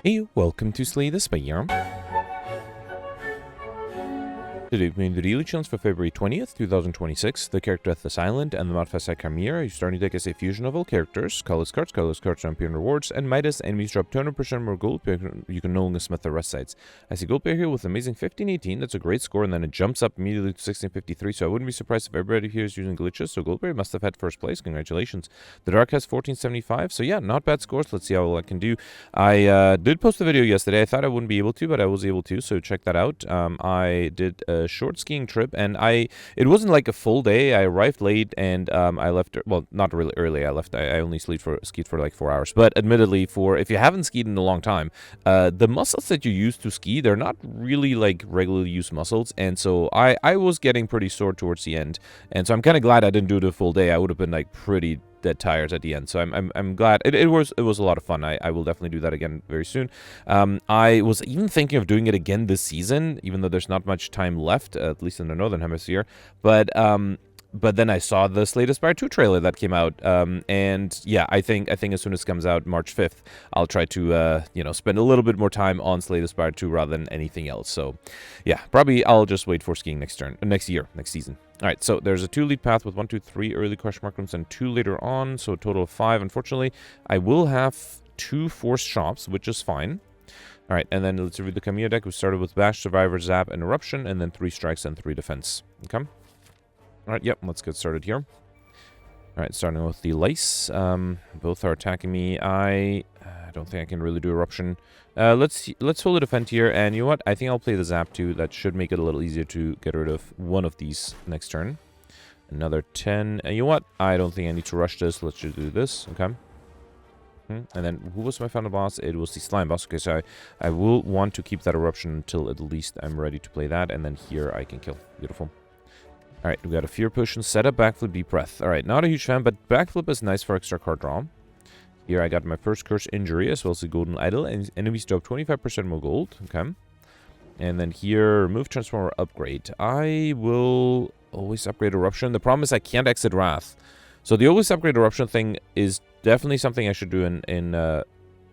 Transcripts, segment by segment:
Hey, welcome to Slay the Spire. Today we're playing the daily challenge for February 20th, 2026. The character at this island and the modifiers Chimera. Your starting deck is a fusion of all characters. Colorless Cards, champion rewards, and Midas. Enemies drop 200% more gold. You can no longer smith the rest sides. I see gold player here with amazing 1518. That's a great score, and then it jumps up immediately to 1653. So I wouldn't be surprised if everybody here is using glitches. So gold player must have had first place. Congratulations. The dark has 1475. So yeah, not bad scores. Let's see how well I can do. I did post a video yesterday. I thought I wouldn't be able to, but I was able to. So check that out. I did a short skiing trip, and it wasn't like a full day. I arrived late, and I left, well, not really early. I left, I only skied for like 4 hours, but admittedly, if you haven't skied in a long time, the muscles that you use to ski, they're not really like regularly used muscles, and so I was getting pretty sore towards the end, and so I'm kind of glad I didn't do the full day. I would have been like pretty dead tired at the end, so I'm glad. It was a lot of fun. I will definitely do that again very soon. I was even thinking of doing it again this season, even though there's not much time left, at least in the Northern Hemisphere. But then I saw the Slay the Spire 2 trailer that came out, and yeah, I think as soon as it comes out March 5th, I'll try to spend a little bit more time on Slay the Spire 2 rather than anything else. So yeah, probably I'll just wait for skiing next season. All right, so there's a 2 lead path with 1, 2, 3 early question mark rooms and 2 later on, so a total of 5. Unfortunately, I will have 2 forced shops, which is fine. All right, and then let's review the Chimera deck. We started with Bash, Survivor, Zap, and Eruption, and then 3 strikes and 3 defense. Okay. All right, yep, let's get started here. All right, starting with the Lice. Both are attacking me. I don't think I can really do Eruption. Let's hold a defend here, and you know what? I think I'll play the Zap too. That should make it a little easier to get rid of one of these next turn. Another 10. And you know what? I don't think I need to rush this. Let's just do this. Okay. And then, who was my final boss? It was the Slime boss. Okay, so I will want to keep that Eruption until at least I'm ready to play that, and then here I can kill. Beautiful. Alright, we got a Fear Potion, Setup, Backflip, Deep Breath. Alright, not a huge fan, but Backflip is nice for extra card draw. Here I got my first Curse Injury, as well as the Golden Idol, and enemies drop 25% more gold. Okay. And then here, Remove Transformer, Upgrade. I will always upgrade Eruption. The problem is I can't exit Wrath. So the always upgrade Eruption thing is definitely something I should do in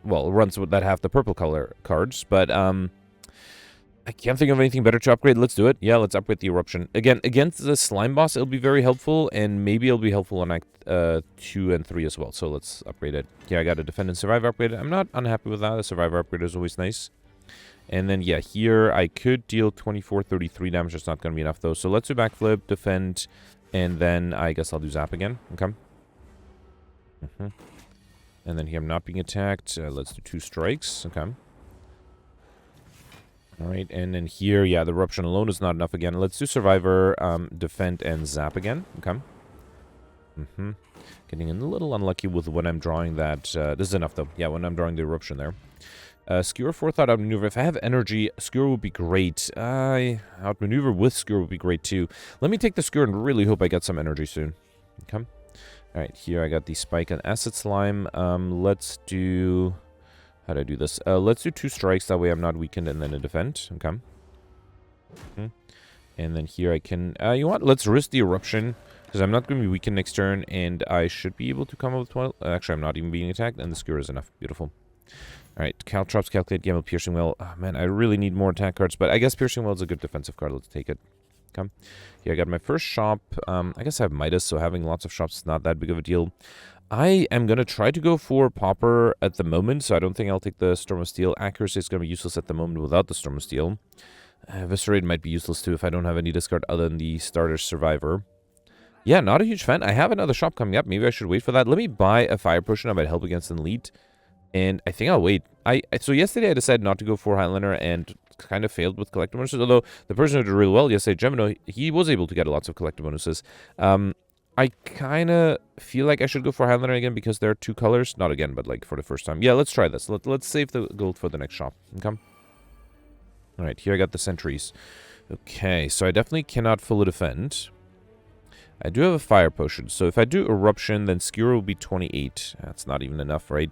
runs that have the purple color cards, but I can't think of anything better to upgrade. Let's do it. Yeah, let's upgrade the Eruption. Again, against the Slime boss, it'll be very helpful, and maybe it'll be helpful on Act 2 and 3 as well. So let's upgrade it. Yeah, I got a Defend and Survive upgrade. I'm not unhappy with that. The Survivor upgrade is always nice. And then, yeah, here I could deal 24, 33 damage. It's not going to be enough, though. So let's do Backflip, Defend, and then I guess I'll do Zap again. Okay. And then here I'm not being attacked. Let's do 2 strikes. Okay. Alright, and then here, yeah, the Eruption alone is not enough again. Let's do Survivor, Defend, and Zap again. Okay. Getting a little unlucky with when I'm drawing that. This is enough, though. Yeah, when I'm drawing the Eruption there. Skewer, Forethought, Outmaneuver. If I have energy, Skewer would be great. Outmaneuver with Skewer would be great, too. Let me take the Skewer and really hope I get some energy soon. Okay. Alright, here I got the Spike and Acid Slime. Let's do... How do I do this? Let's do 2 strikes, that way I'm not weakened, and then a defend. Okay. And then here I can... you know what? Let's risk the Eruption, because I'm not going to be weakened next turn, and I should be able to come up with 12. Actually, I'm not even being attacked, and the Skewer is enough. Beautiful. Alright, Caltrops, Calculate, Gamble, Piercing Well. Oh, man, I really need more attack cards, but I guess Piercing Well is a good defensive card. Let's take it. Okay. Here I got my first shop. I guess I have Midas, so having lots of shops is not that big of a deal. I am going to try to go for Pauper at the moment, so I don't think I'll take the Storm of Steel. Accuracy is going to be useless at the moment without the Storm of Steel. Eviscerate might be useless too if I don't have any discard other than the Starter Survivor. Yeah, not a huge fan. I have another shop coming up. Maybe I should wait for that. Let me buy a Fire Potion. I might help against an Elite. And I think I'll wait. So yesterday I decided not to go for Highlander and kind of failed with collector bonuses. Although the person who did really well yesterday, Gemino, he was able to get lots of collector bonuses. I kind of feel like I should go for Highlander again because there are 2 colors. Not again, but like for the first time. Yeah, let's try this. Let's save the gold for the next shop. Okay. Alright, here I got the sentries. Okay, so I definitely cannot fully defend. I do have a Fire Potion. So if I do Eruption, then Skewer will be 28. That's not even enough, right?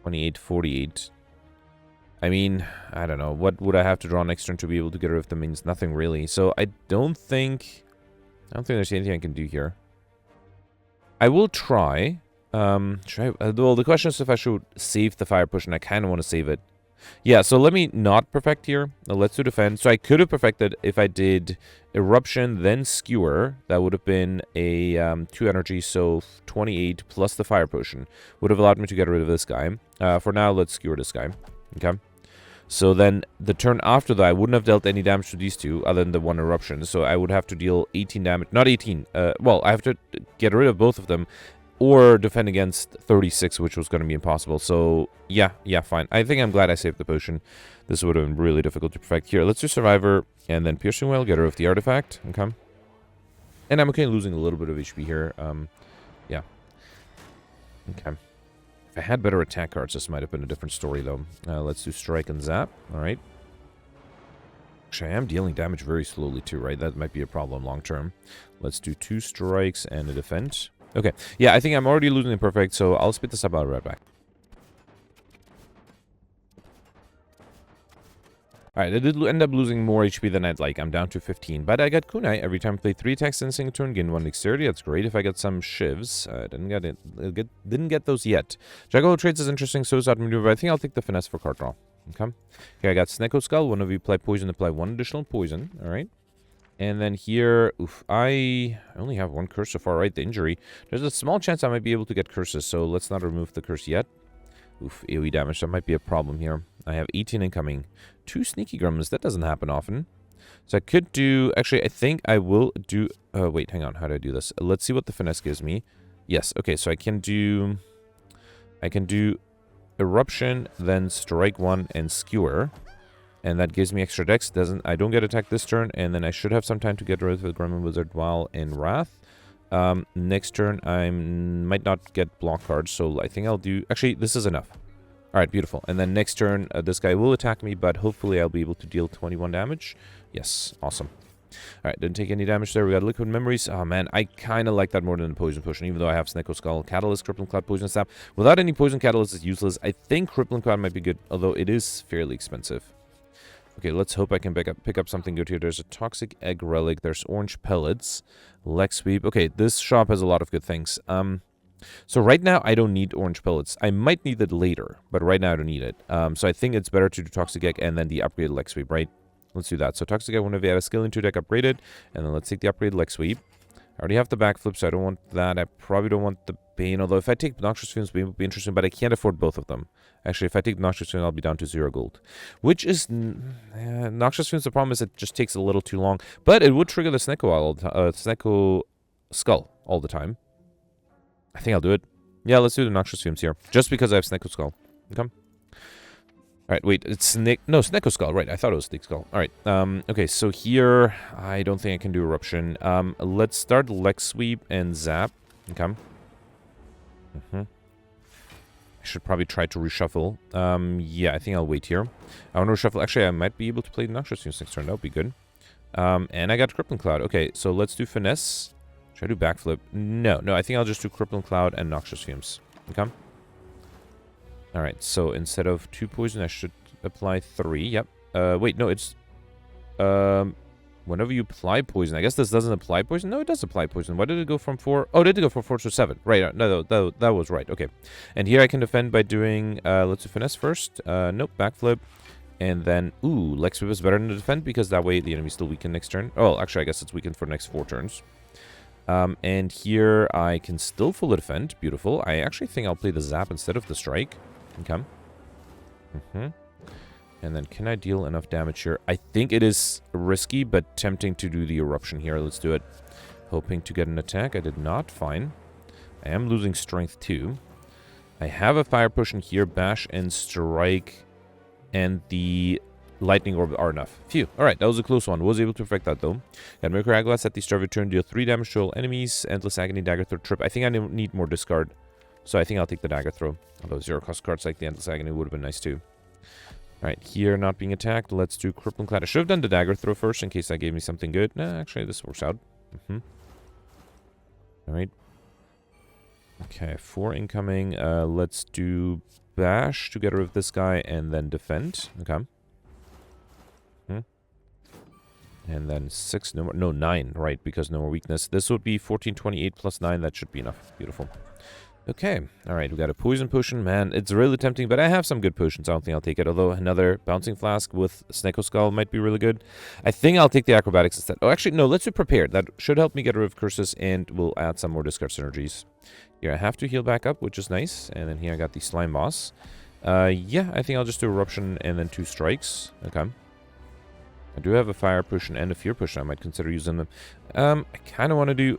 28, 48. I mean, I don't know. What would I have to draw next turn to be able to get rid of them? Means nothing really. So I don't think there's anything I can do here. I will try. Well, the question is if I should save the fire push, and I kind of want to save it. Yeah, so let me not perfect here. Let's do defend. So I could have perfected if I did Eruption, then Skewer. That would have been a 2 energy, so 28 plus the fire potion. Would have allowed me to get rid of this guy. For now, let's Skewer this guy. Okay. So then the turn after that, I wouldn't have dealt any damage to these two other than the one Eruption. So I would have to deal 18 damage. Not 18. Well, I have to get rid of both of them. Or defend against 36, which was going to be impossible. So, yeah, fine. I think I'm glad I saved the potion. This would have been really difficult to perfect. Here, let's do Survivor, and then Piercing Whale, get rid of the artifact. Okay. And I'm okay losing a little bit of HP here. Yeah. Okay. If I had better attack cards, this might have been a different story, though. Let's do Strike and Zap. All right. Actually, I am dealing damage very slowly, too, right? That might be a problem long term. Let's do 2 strikes and a defend. Okay, yeah, I think I'm already losing the perfect, so I'll spit this up. I'll be right back. Alright, I did end up losing more HP than I'd like. I'm down to 15, but I got Kunai. Every time I play 3 attacks in a single turn, gain 1 dexterity. That's great. If I get some shivs, I didn't get those yet. Jackal Trades is interesting, so is that maneuver, but I think I'll take the finesse for card draw. Okay, I got Snecko Skull. One of you apply poison, apply 1 additional poison. Alright. And then here, oof, I only have 1 curse so far, right? The injury. There's a small chance I might be able to get curses, so let's not remove the curse yet. Oof, AoE damage, that might be a problem here. I have 18 incoming. 2 Sneaky Gremlins, that doesn't happen often. So I could do, actually, I think I will do, wait, hang on, how do I do this? Let's see what the finesse gives me. Yes, okay, so I can do Eruption, then Strike 1 and Skewer. And that gives me extra dex. I don't get attacked this turn, and then I should have some time to get rid of the Gremlin Wizard while in Wrath. Next turn, I might not get block cards, so I think I'll do... Actually, this is enough. Alright, beautiful. And then next turn, this guy will attack me, but hopefully I'll be able to deal 21 damage. Yes, awesome. Alright, didn't take any damage there. We got Liquid Memories. Oh man, I kind of like that more than the Poison Potion, even though I have Snecko Skull, Catalyst, Crippling Cloud, Poison Staff. Without any Poison, Catalyst is useless. I think Crippling Cloud might be good, although it is fairly expensive. Okay, let's hope I can pick up something good here. There's a Toxic Egg Relic. There's Orange Pellets. Leg Sweep. Okay, this shop has a lot of good things. So right now, I don't need Orange Pellets. I might need it later, but right now I don't need it. So I think it's better to do Toxic Egg and then the upgraded Leg Sweep, right? Let's do that. So Toxic Egg, whenever you add a skill into deck, upgraded. And then let's take the upgraded Leg Sweep. I already have the backflip, so I don't want that. I probably don't want the Bane, although if I take Noxious Fumes, it would be interesting, but I can't afford both of them. Actually, if I take Noxious Fumes, I'll be down to 0 gold. Which is... Noxious Fumes, the problem is it just takes a little too long. But it would trigger the Snecko Skull all the time. I think I'll do it. Yeah, let's do the Noxious Fumes here. Just because I have Snecko Skull. Okay. Alright, wait, it's Snecko Skull, right, I thought it was Snake Skull. Alright, okay, so here, I don't think I can do Eruption. Let's start Leg Sweep and Zap. Okay. I should probably try to reshuffle. Yeah, I think I'll wait here. I want to reshuffle. Actually, I might be able to play Noxious Fumes next turn. That would be good. And I got Crippling Cloud. Okay, so let's do Finesse. Should I do Backflip? No, I think I'll just do Crippling Cloud and Noxious Fumes. Okay. Alright, so instead of 2 poison, I should apply 3. Yep. Wait, no, it's... whenever you apply poison... I guess this doesn't apply poison? No, it does apply poison. Why did it go from 4? Oh, did it go from 4 to 7? Right, no, that was right. Okay. And here I can defend by doing... let's do Finesse first. Nope, Backflip. And then... Ooh, Leg Sweep is better than the defend, because that way the enemy's still weakened next turn. Oh, actually, I guess it's weakened for the next 4 turns. And here I can still full defend. Beautiful. I actually think I'll play the Zap instead of the Strike. Okay. And then can I deal enough damage here? I think it is risky, but tempting to do the Eruption here. Let's do it. Hoping to get an attack. I did not. Fine. I am losing strength too. I have a Fire Potion here. Bash and Strike and the Lightning Orb are enough. Phew. Alright, that was a close one. Was able to perfect that though. Got Miracle Glass at the start of your turn. Deal 3 damage to all enemies. Endless Agony, Dagger Throw, Trip. I think I need more discard. So I think I'll take the Dagger Throw. Although 0-cost cards like the Endless Agony would have been nice too. Alright, here not being attacked. Let's do Crippling Cloud. I should have done the Dagger Throw first in case that gave me something good. Nah, actually this works out. Alright. Okay, 4 incoming. Let's do Bash to get rid of this guy and then defend. Okay. And then 6, no more, no, 9, right, because no more weakness. This would be 14, 28 plus 9. That should be enough. Beautiful. Okay, alright, we got a poison potion. Man, it's really tempting, but I have some good potions. I don't think I'll take it, although another bouncing flask with Sneko Skull might be really good. I think I'll take the acrobatics instead. Oh, actually, no, let's do prepared. That should help me get rid of curses, and we'll add some more discard synergies. Here, I have to heal back up, which is nice. And then here I got the slime boss. Yeah, I think I'll just do Eruption and then 2 strikes. Okay. I do have a fire potion and a fear potion. I might consider using them. I kind of want to do...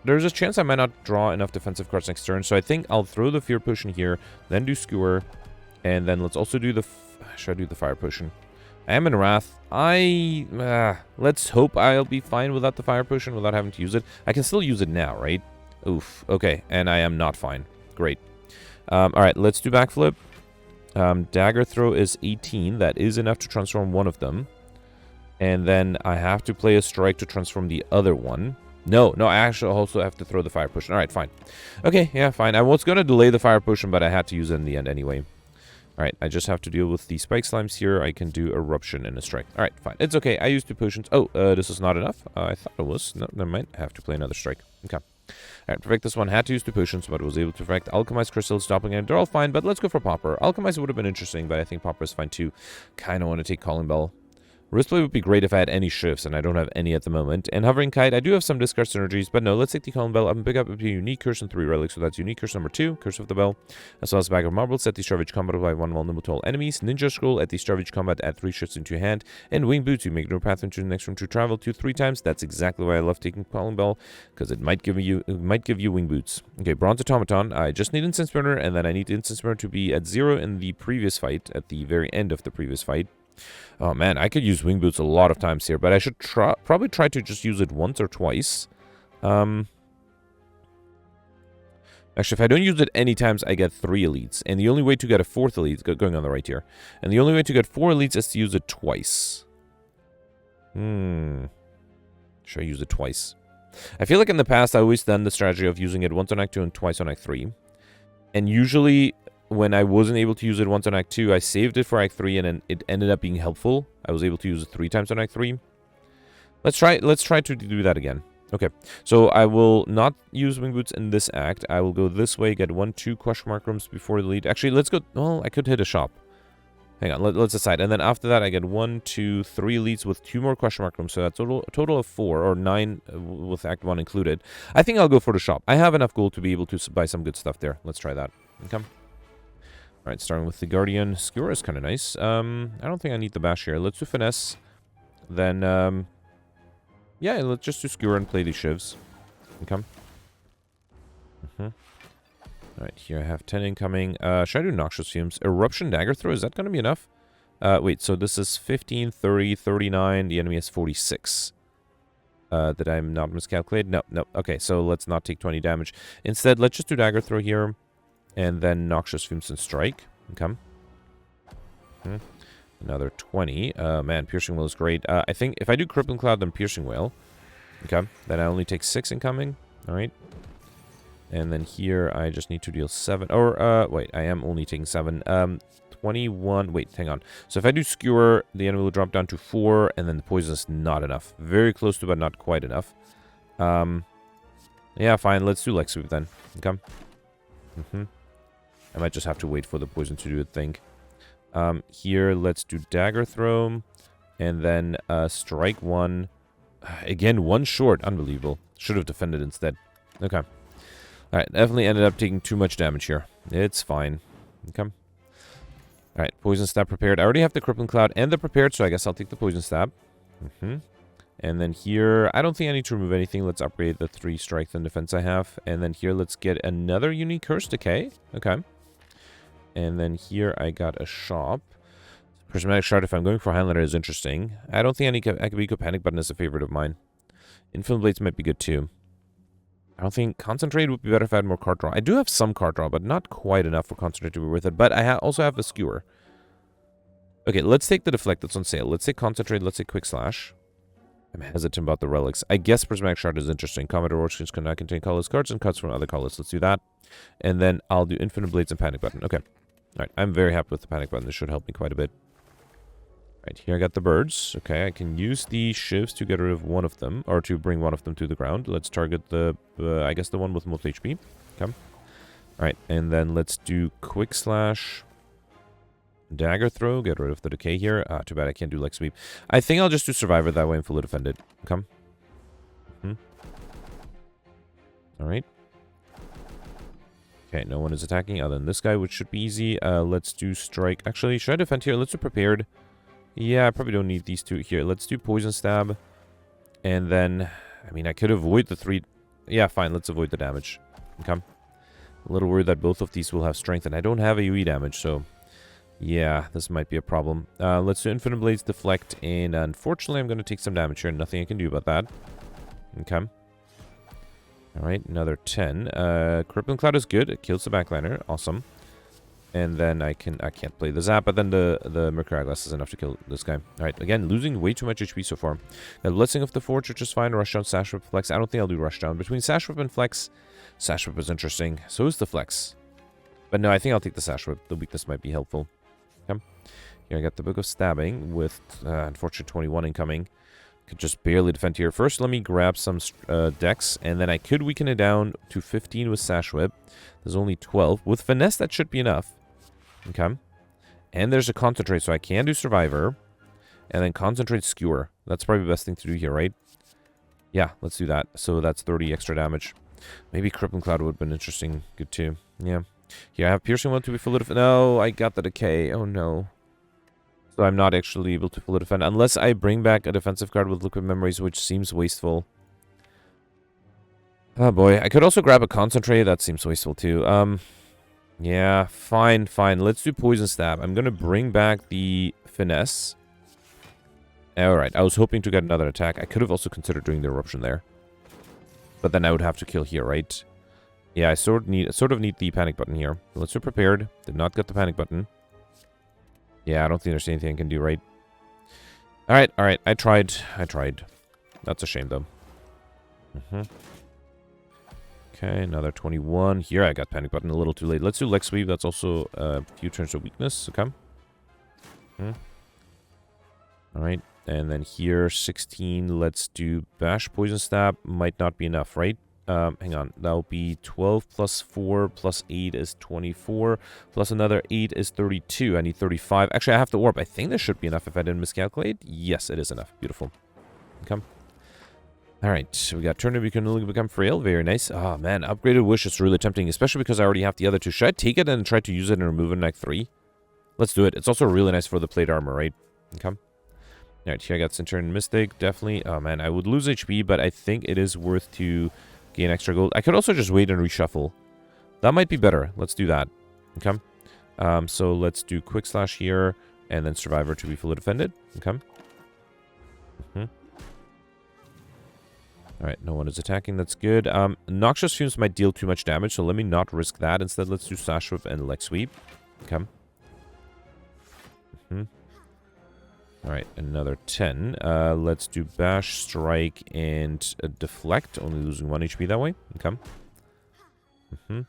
there's a chance I might not draw enough defensive cards next turn, so I think I'll throw the fear potion here, then do Skewer, and then let's also do the... should I do the fire potion? I am in Wrath. Let's hope I'll be fine without the fire potion, without having to use it. I can still use it now, right? Oof. Okay, and I am not fine. Great. Alright, let's do backflip. Dagger throw is 18. That is enough to transform one of them. And then I have to play a strike to transform the other one. No, I actually also have to throw the fire potion. Alright, fine. Okay, yeah, fine. I was going to delay the fire potion, but I had to use it in the end anyway. Alright, I just have to deal with the spike slimes here. I can do Eruption and a strike. Alright, fine. It's okay. I used 2 potions. Oh, this is not enough. I thought it was. No, never mind. I have to play another strike. Okay. Alright, perfect this one. Had to use 2 potions, but was able to perfect Alchemized Crystals, Doppelganger. They're all fine, but let's go for Popper. Alchemized would have been interesting, but I think Popper is fine too. Kind of want to take Calling Bell. Wristblade would be great if I had any shifts, and I don't have any at the moment. And Hovering Kite, I do have some discard synergies, but no, let's take the Calling Bell up and pick up a unique curse and 3 relics. So that's unique curse number 2, Curse of the Bell, as well as a bag of marbles at the start of each combat by 1 vulnerable to all enemies. Ninja Scroll at the start of each combat, add 3 shifts into your hand. And Wing Boots, you make no path into the next room to travel 3 times. That's exactly why I love taking Calling Bell, because it might give you Wing Boots. Okay, Bronze Automaton, I just need Instant Spinner, and then I need Instant Spinner to be at 0 in the previous fight, at the very end of the previous fight. Oh man, I could use Wing Boots a lot of times here, but I should probably try to just use it once or twice. Actually, if I don't use it any times, I get 3 elites. And the only way to get a 4th elite, going on the right here, and the only way to get 4 elites is to use it twice. Should I use it twice? I feel like in the past, I always done the strategy of using it once on Act 2 and twice on Act 3. And usually, when I wasn't able to use it once on Act 2, I saved it for Act 3, and then it ended up being helpful. I was able to use it 3 times on Act 3. Let's try to do that again. Okay, so I will not use Wing Boots in this act. I will go this way, get 1-2 question mark rooms before the lead. Actually, let's go... Well, I could hit a shop. Hang on, let's decide. And then after that, I get 1, 2, 3 leads with 2 more question mark rooms. So that's a total of 4, or 9 with Act 1 included. I think I'll go for the shop. I have enough gold to be able to buy some good stuff there. Let's try that. Okay. Alright, starting with the Guardian. Skewer is kind of nice. I don't think I need the Bash here. Let's do Finesse. Then, yeah, let's just do Skewer and play these Shivs. Okay. Alright, here I have 10 incoming. Should I do Noxious Fumes? Eruption Dagger Throw, is that going to be enough? Wait, so this is 15, 30, 39. The enemy has 46. Did I not miscalculate? No. Okay, so let's not take 20 damage. Instead, let's just do Dagger Throw here. And then Noxious Fumes and Strike. Okay. Another 20. Man, Piercing Whale is great. I think if I do Crippling Cloud, then Piercing Whale. Okay. Then I only take 6 incoming. Alright. And then here, I just need to deal 7. Or, wait, I am only taking 7. 21. Wait, hang on. So if I do Skewer, the enemy will drop down to 4. And then the poison is not enough. Very close to, but not quite enough. Yeah, fine. Let's do Leg Sweep then. Okay. I might just have to wait for the poison to do a thing. Here, let's do Dagger Throw. And then Strike 1. Again, 1 short. Unbelievable. Should have defended instead. Okay. Alright, definitely ended up taking too much damage here. It's fine. Okay. Alright, Poison Stab prepared. I already have the Crippling Cloud and the prepared, so I guess I'll take the Poison Stab. And then here, I don't think I need to remove anything. Let's upgrade the 3 strength and defense I have. And then here, let's get another unique Curse Decay. Okay. And then here, I got a shop. Prismatic Shard, if I'm going for Highlander, is interesting. I don't think any Akabiko Panic Button is a favorite of mine. Infinite Blades might be good too. I don't think Concentrate would be better if I had more card draw. I do have some card draw, but not quite enough for Concentrate to be worth it. But I also have the Skewer. Okay, let's take the Deflect that's on sale. Let's take Concentrate, let's take Quick Slash. I'm hesitant about the relics. I guess Prismatic Shard is interesting. Combat Orchestra can now contain colorless cards and cuts from other colors. Let's do that. And then I'll do Infinite Blades and Panic Button. Okay. Alright, I'm very happy with the Panic Button. This should help me quite a bit. Right, here I got the birds. Okay, I can use the shivs to get rid of one of them, or to bring one of them to the ground. Let's target the, I guess the one with most HP. Okay. Alright, and then let's do quick slash. Dagger throw, get rid of the decay here. Too bad I can't do leg sweep. I think I'll just do survivor that way and fully defend it. Come. Alright. Okay, no one is attacking other than this guy, which should be easy. Let's do strike. Actually, should I defend here? Let's do prepared. Yeah, I probably don't need these two here. Let's do poison stab. And then, I mean, I could avoid the 3... Yeah, fine, let's avoid the damage. Come. A little worried that both of these will have strength, and I don't have AoE damage, so... Yeah, this might be a problem. Let's do Infinite Blades, Deflect, and unfortunately I'm going to take some damage here. Nothing I can do about that. Okay. Alright, another 10. Crippling Cloud is good. It kills the backliner. Awesome. And then I can't play the Zap, but then the Mercury Glass is enough to kill this guy. Alright, again, losing way too much HP so far. The Blessing of the Forge, which is fine. Rush Down, Sash Whip, Flex. I don't think I'll do Rush Down. Between Sash Whip and Flex, Sash Whip is interesting. So is the Flex. But no, I think I'll take the Sash Whip. The weakness might be helpful. Here I got the Book of Stabbing with, unfortunate 21 incoming. Could just barely defend here. First, let me grab some decks, and then I could weaken it down to 15 with Sash Whip. There's only 12. With Finesse, that should be enough. Okay. And there's a Concentrate, so I can do Survivor. And then Concentrate Skewer. That's probably the best thing to do here, right? Yeah, let's do that. So that's 30 extra damage. Maybe Crippling Cloud would have been interesting. Good too. Yeah. Here, I have Piercing 1 to be fully defend. No, I got the Decay. Oh, no. So I'm not actually able to fully defend. Unless I bring back a defensive card with Liquid Memories, which seems wasteful. Oh, boy. I could also grab a Concentrate. That seems wasteful, too. Yeah, fine. Let's do Poison Stab. I'm going to bring back the Finesse. Alright, I was hoping to get another attack. I could have also considered doing the Eruption there. But then I would have to kill here, right? Yeah, I sort of need the panic button here. Let's do Prepared. Did not get the panic button. Yeah, I don't think there's anything I can do, right? Alright. I tried. That's a shame, though. Okay, another 21. Here, I got panic button a little too late. Let's do Leg Sweep. That's also a few turns of weakness. So come. Alright, and then here, 16. Let's do Bash. Poison Stab. Might not be enough, right? Hang on. That'll be 12 plus 4 plus 8 is 24. Plus another 8 is 32. I need 35. Actually, I have the Orb. I think this should be enough if I didn't miscalculate. Yes, it is enough. Beautiful. Come. Alright, so we got Turn to become Frail. Very nice. Oh, man. Upgraded Wish is really tempting, especially because I already have the other two. Should I take it and try to use it and remove it in Act 3? Let's do it. It's also really nice for the plate armor, right? Come. Alright, here I got Centurion Mystic. Definitely. Oh, man. I would lose HP, but I think it is worth to gain extra gold. I could also just wait and reshuffle. That might be better. Let's do that. Okay. So let's do Quick Slash here, and then Survivor to be fully defended. Okay. Alright, no one is attacking. That's good. Noxious Fumes might deal too much damage, so let me not risk that. Instead, let's do Sash Whip and Leg Sweep. Okay. Alright, another 10. Let's do Bash, Strike, and Deflect. Only losing 1 HP that way. Okay. And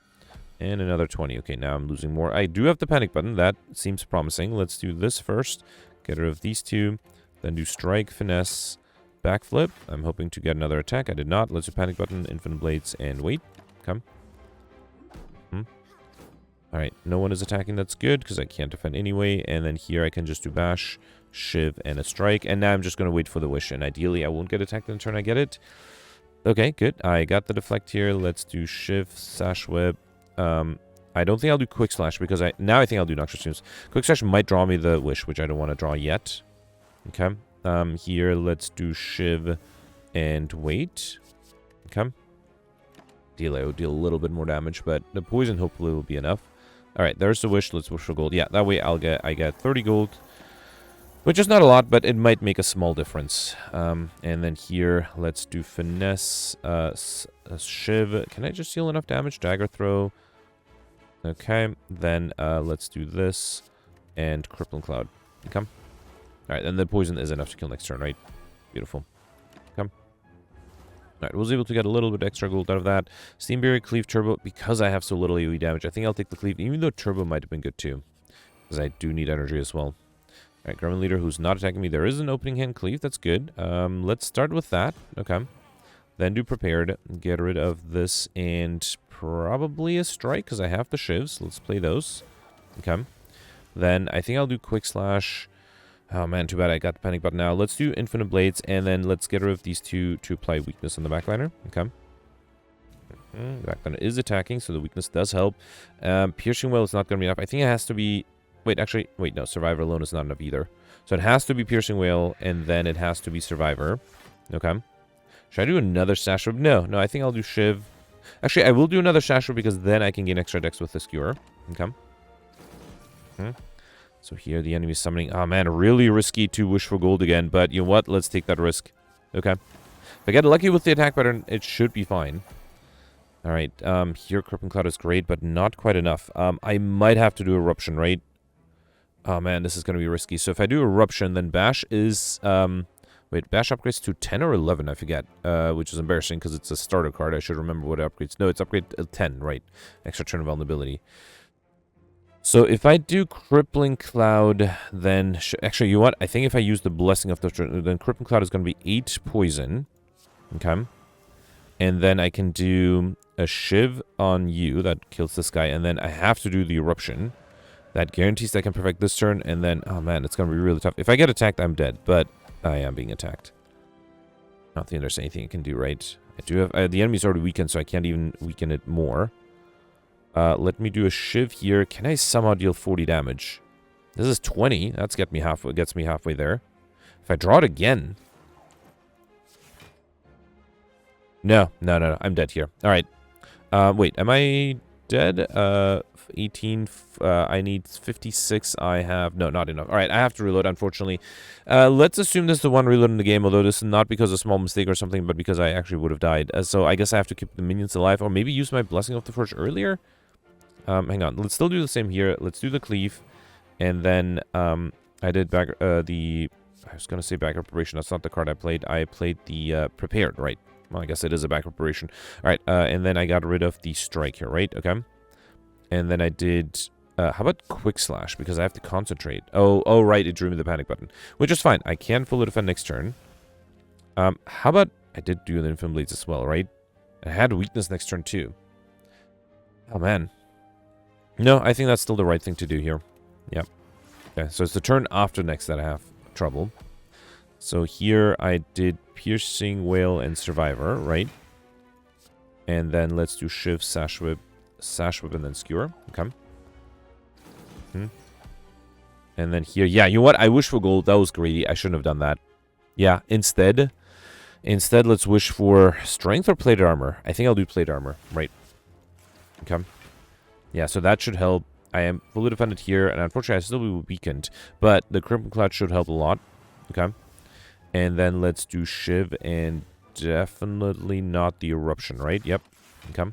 another 20. Okay, now I'm losing more. I do have the panic button. That seems promising. Let's do this first. Get rid of these two. Then do Strike, Finesse, Backflip. I'm hoping to get another attack. I did not. Let's do panic button, Infinite Blades, and wait. Come. Alright, no one is attacking. That's good, because I can't defend anyway. And then here I can just do Bash, Shiv, and a Strike. And now I'm just going to wait for the Wish. And ideally, I won't get attacked in the turn I get it. Okay, good. I got the Deflect here. Let's do Shiv, Sash Whip. I don't think I'll do Quick Slash, because now I think I'll do Noxious Fumes. Quick Slash might draw me the Wish, which I don't want to draw yet. Okay. Here, let's do Shiv and wait. Okay. I will deal a little bit more damage, but the poison hopefully will be enough. Alright, there's the Wish. Let's wish for gold. Yeah, that way I get 30 gold. Which is not a lot, but it might make a small difference. And then here, let's do Finesse, Shiv. Can I just deal enough damage? Dagger Throw. Okay, then let's do this. And Crippling Cloud. Okay. Alright, and the poison is enough to kill next turn, right? Beautiful. Come. Alright, was able to get a little bit extra gold out of that. Steam Barrier, Cleave, Turbo. Because I have so little AoE damage, I think I'll take the Cleave, even though Turbo might have been good too. Because I do need energy as well. Alright, Gremlin Leader, who's not attacking me. There is an opening hand Cleave, that's good. Let's start with that. Okay. Then do Prepared. Get rid of this and probably a strike, because I have the shivs. Let's play those. Okay. Then I think I'll do quick slash. Oh man, too bad I got the panic button now. Let's do infinite blades, and then let's get rid of these two to apply weakness on the backliner. Okay. Backliner is attacking, so the weakness does help. Piercing Wail is not going to be enough. I think it has to be... Wait, actually... Wait, no. Survivor alone is not enough either. So it has to be Piercing Wail, and then it has to be Survivor. Okay. Should I do another Sash Whip? No, I think I'll do Shiv. Actually, I will do another Sash Whip because then I can gain extra dex with the Skewer. Okay. So here the enemy is summoning. Oh man, really risky to wish for gold again, but you know what? Let's take that risk. Okay. If I get lucky with the attack pattern, it should be fine. Alright, here Crippling Cloud is great, but not quite enough. I might have to do Eruption, right? Oh man, this is going to be risky. So if I do Eruption, then Bash is... Wait, Bash upgrades to 10 or 11, I forget. Which is embarrassing because it's a starter card. I should remember what it upgrades. No, it's upgrade 10, right. Extra turn of vulnerability. So if I do Crippling Cloud, then... Actually, you know what? I think if I use the Blessing of the... Then Crippling Cloud is going to be 8 poison. Okay. And then I can do a Shiv on you. That kills this guy. And then I have to do the Eruption. That guarantees that I can perfect this turn. And then... Oh man, it's going to be really tough. If I get attacked, I'm dead. But I am being attacked. I don't think there's anything I can do, right? I do have... the enemy's already weakened, so I can't even weaken it more. Let me do a Shiv here. Can I somehow deal 40 damage? This is 20. That's gets me halfway there. If I draw it again... No. I'm dead here. Alright. Wait, am I dead? 18. I need 56. I have... No, not enough. Alright, I have to reload, unfortunately. Let's assume this is the one reload in the game, although this is not because of a small mistake or something, but because I actually would have died. So I guess I have to keep the minions alive, or maybe use my Blessing of the Forge earlier? Hang on. Let's still do the same here. Let's do the Cleave. And then, I did back... I was going to say Backup Preparation. That's not the card I played. I played the Prepared, right? Well, I guess it is a Backup Preparation. Alright, and then I got rid of the Strike here, right? Okay. And then I did... how about Quick Slash? Because I have to concentrate. Oh, right. It drew me the panic button. Which is fine. I can fully defend next turn. How about... I did do the Infinite Blades as well, right? I had weakness next turn, too. Oh, man. No, I think that's still the right thing to do here. Yep. Okay, so it's the turn after next that I have trouble. So here I did Piercing Wail and Survivor, right? And then let's do Shiv, Sash Whip, and then Skewer. Okay. And then here, yeah, you know what? I wish for gold. That was greedy. I shouldn't have done that. Yeah, instead, let's wish for Strength or Plate Armor. I think I'll do Plate Armor, right? Okay. Yeah, so that should help. I am fully defended here, and unfortunately I still be weakened. But the Crippling Cloud should help a lot. Okay. And then let's do Shiv, and definitely not the Eruption, right? Yep. Okay.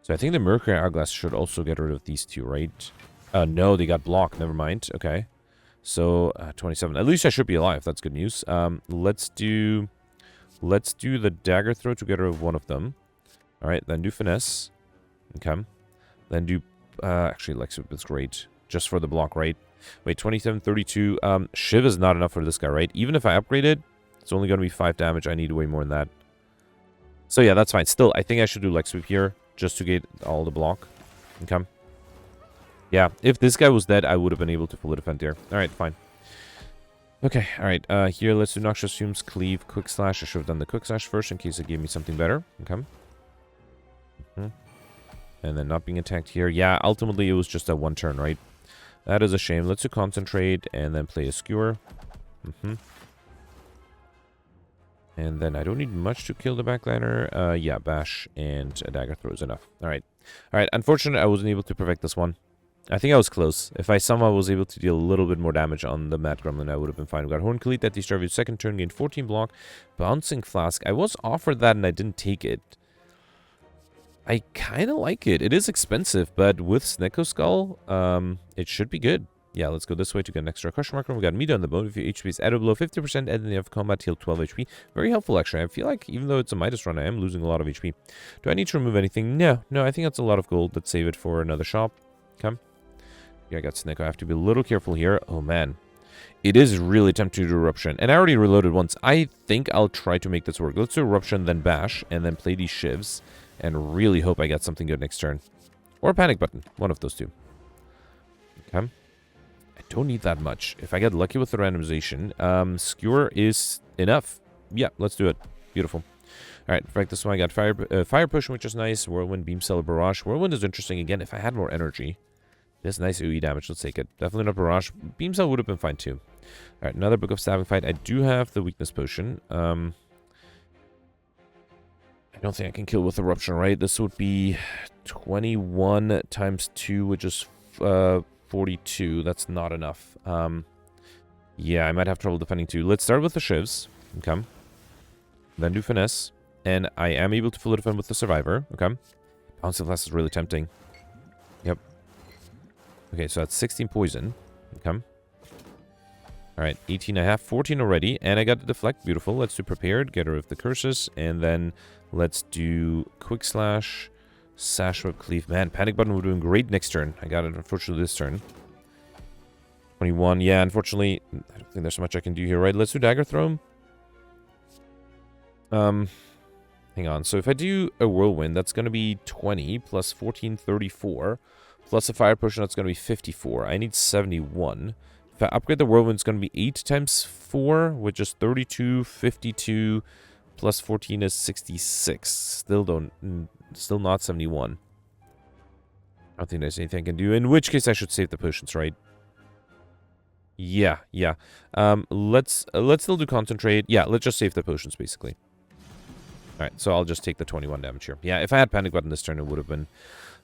So I think the Mercury Hourglass should also get rid of these two, right? No, they got blocked. Never mind. Okay. So, 27. At least I should be alive. That's good news. Let's do the Dagger Throw to get rid of one of them. Alright, then do Finesse. Okay. Then do... actually, Lex Whip is great. Just for the block, right? Wait, 27, 32. Shiv is not enough for this guy, right? Even if I upgrade it, it's only going to be 5 damage. I need way more than that. So yeah, that's fine. Still, I think I should do Lex Whip here, just to get all the block. Okay. Yeah, if this guy was dead, I would have been able to fully defend there. Alright, fine. Okay, alright. Here, let's do Noxious Fumes, Cleave, Quick Slash. I should have done the Quick Slash first in case it gave me something better. Okay. And then not being attacked here. Yeah, ultimately it was just a 1 turn, right? That is a shame. Let's do Concentrate and then play a Skewer. And then I don't need much to kill the backliner. Yeah, Bash and a Dagger Throw is enough. Alright. Alright, unfortunately I wasn't able to perfect this one. I think I was close. If I somehow was able to deal a little bit more damage on the Mad Gremlin, I would have been fine. We got Horn Khalid at the start of your second turn, gained 14 block. Bouncing Flask. I was offered that and I didn't take it. I kind of like it. It is expensive, but with Snecko Skull, it should be good. Yeah, let's go this way to get an extra question marker. We got Midas on the bone. If your HP is added below 50%, and then you have combat, heal 12 HP. Very helpful, actually. I feel like even though it's a Midas run, I am losing a lot of HP. Do I need to remove anything? No, I think that's a lot of gold. Let's save it for another shop. Come. Yeah, I got Snecko. I have to be a little careful here. Oh, man. It is really tempting to do Eruption. And I already reloaded once. I think I'll try to make this work. Let's do Eruption, then Bash, and then play these Shivs. And really hope I get something good next turn. Or Panic Button. One of those two. Okay. I don't need that much. If I get lucky with the randomization, Skewer is enough. Yeah, let's do it. Beautiful. Alright, in fact, this one I got Fire Potion, which is nice. Whirlwind, Beam Cell, Barrage. Whirlwind is interesting again if I had more energy. This nice AoE damage, let's take it. Definitely not Barrage. Beam Cell would have been fine too. Alright, another Book of Stabbing Fight. I do have the Weakness Potion. I don't think I can kill with Eruption, right? This would be 21 times 2, which is 42. That's not enough. Yeah, I might have trouble defending too. Let's start with the Shivs. Okay. Then do Finesse. And I am able to fully defend with the Survivor. Okay. Bounce of Blast is really tempting. Yep. Okay, so that's 16 poison. Okay. Alright, 18 I have, 14 already, and I got the Deflect. Beautiful. Let's do Prepared, get rid of the Curses, and then let's do Quick Slash, Sash Whip, Cleave. Man, Panic Button we're doing great next turn. I got it, unfortunately, this turn. 21, yeah, unfortunately, I don't think there's much I can do here, right? Let's do Dagger Throw. Hang on, so if I do a Whirlwind, that's going to be 20, plus 14, 34. Plus a Fire Potion, that's going to be 54. I need 71. If I upgrade the Whirlwind, it's going to be 8 times 4, which is 32, 52, plus 14 is 66. Still not 71. I don't think there's anything I can do. In which case, I should save the potions, right? Yeah. Let's still do Concentrate. Yeah, let's just save the potions, basically. Alright, so I'll just take the 21 damage here. Yeah, if I had Panic Button this turn, it would have been...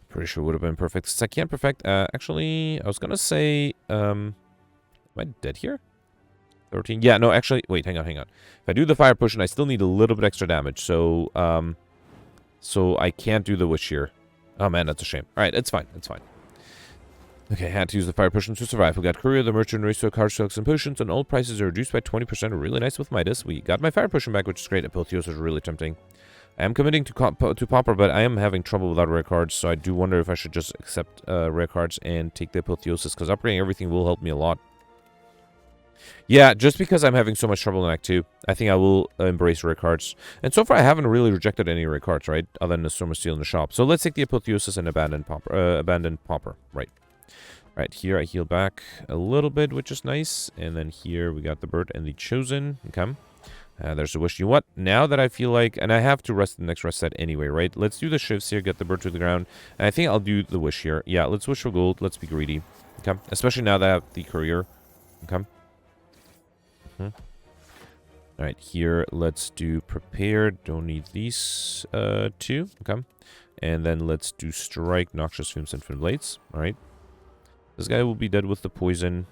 Pretty sure it would have been perfect. Since I can't perfect... actually, I was going to say... am I dead here? 13? Yeah, no, actually... Wait, hang on. If I do the Fire Potion, I still need a little bit extra damage. So, so I can't do the Wish here. Oh, man, that's a shame. Alright, it's fine. Okay, I had to use the Fire Potion to survive. We got Courier, the Merchant, Racer, Card Stocks, and Potions, and all prices are reduced by 20%. Really nice with Midas. We got my Fire Potion back, which is great. Apotheosis is really tempting. I am committing to Pauper, but I am having trouble without rare cards, so I do wonder if I should just accept rare cards and take the Apotheosis, because upgrading everything will help me a lot. Yeah, just because I'm having so much trouble in Act 2, I think I will embrace rare cards. And so far, I haven't really rejected any rare cards, right? Other than the Storm of Steel in the shop. So let's take the Apotheosis and abandon Pauper, right. Right, here I heal back a little bit, which is nice. And then here we got the Bird and the Chosen. Okay. There's the Wish. You know what? Now that I feel like... And I have to rest the next rest set anyway, right? Let's do the Shifts here, get the Bird to the ground. And I think I'll do the Wish here. Yeah, let's wish for gold. Let's be greedy. Okay. Especially now that I have the Courier. Okay. Alright, here let's do Prepared. Don't need these two. Okay. And then let's do Strike, Noxious Fumes, Infinite Blades. Alright. This guy will be dead with the Poison.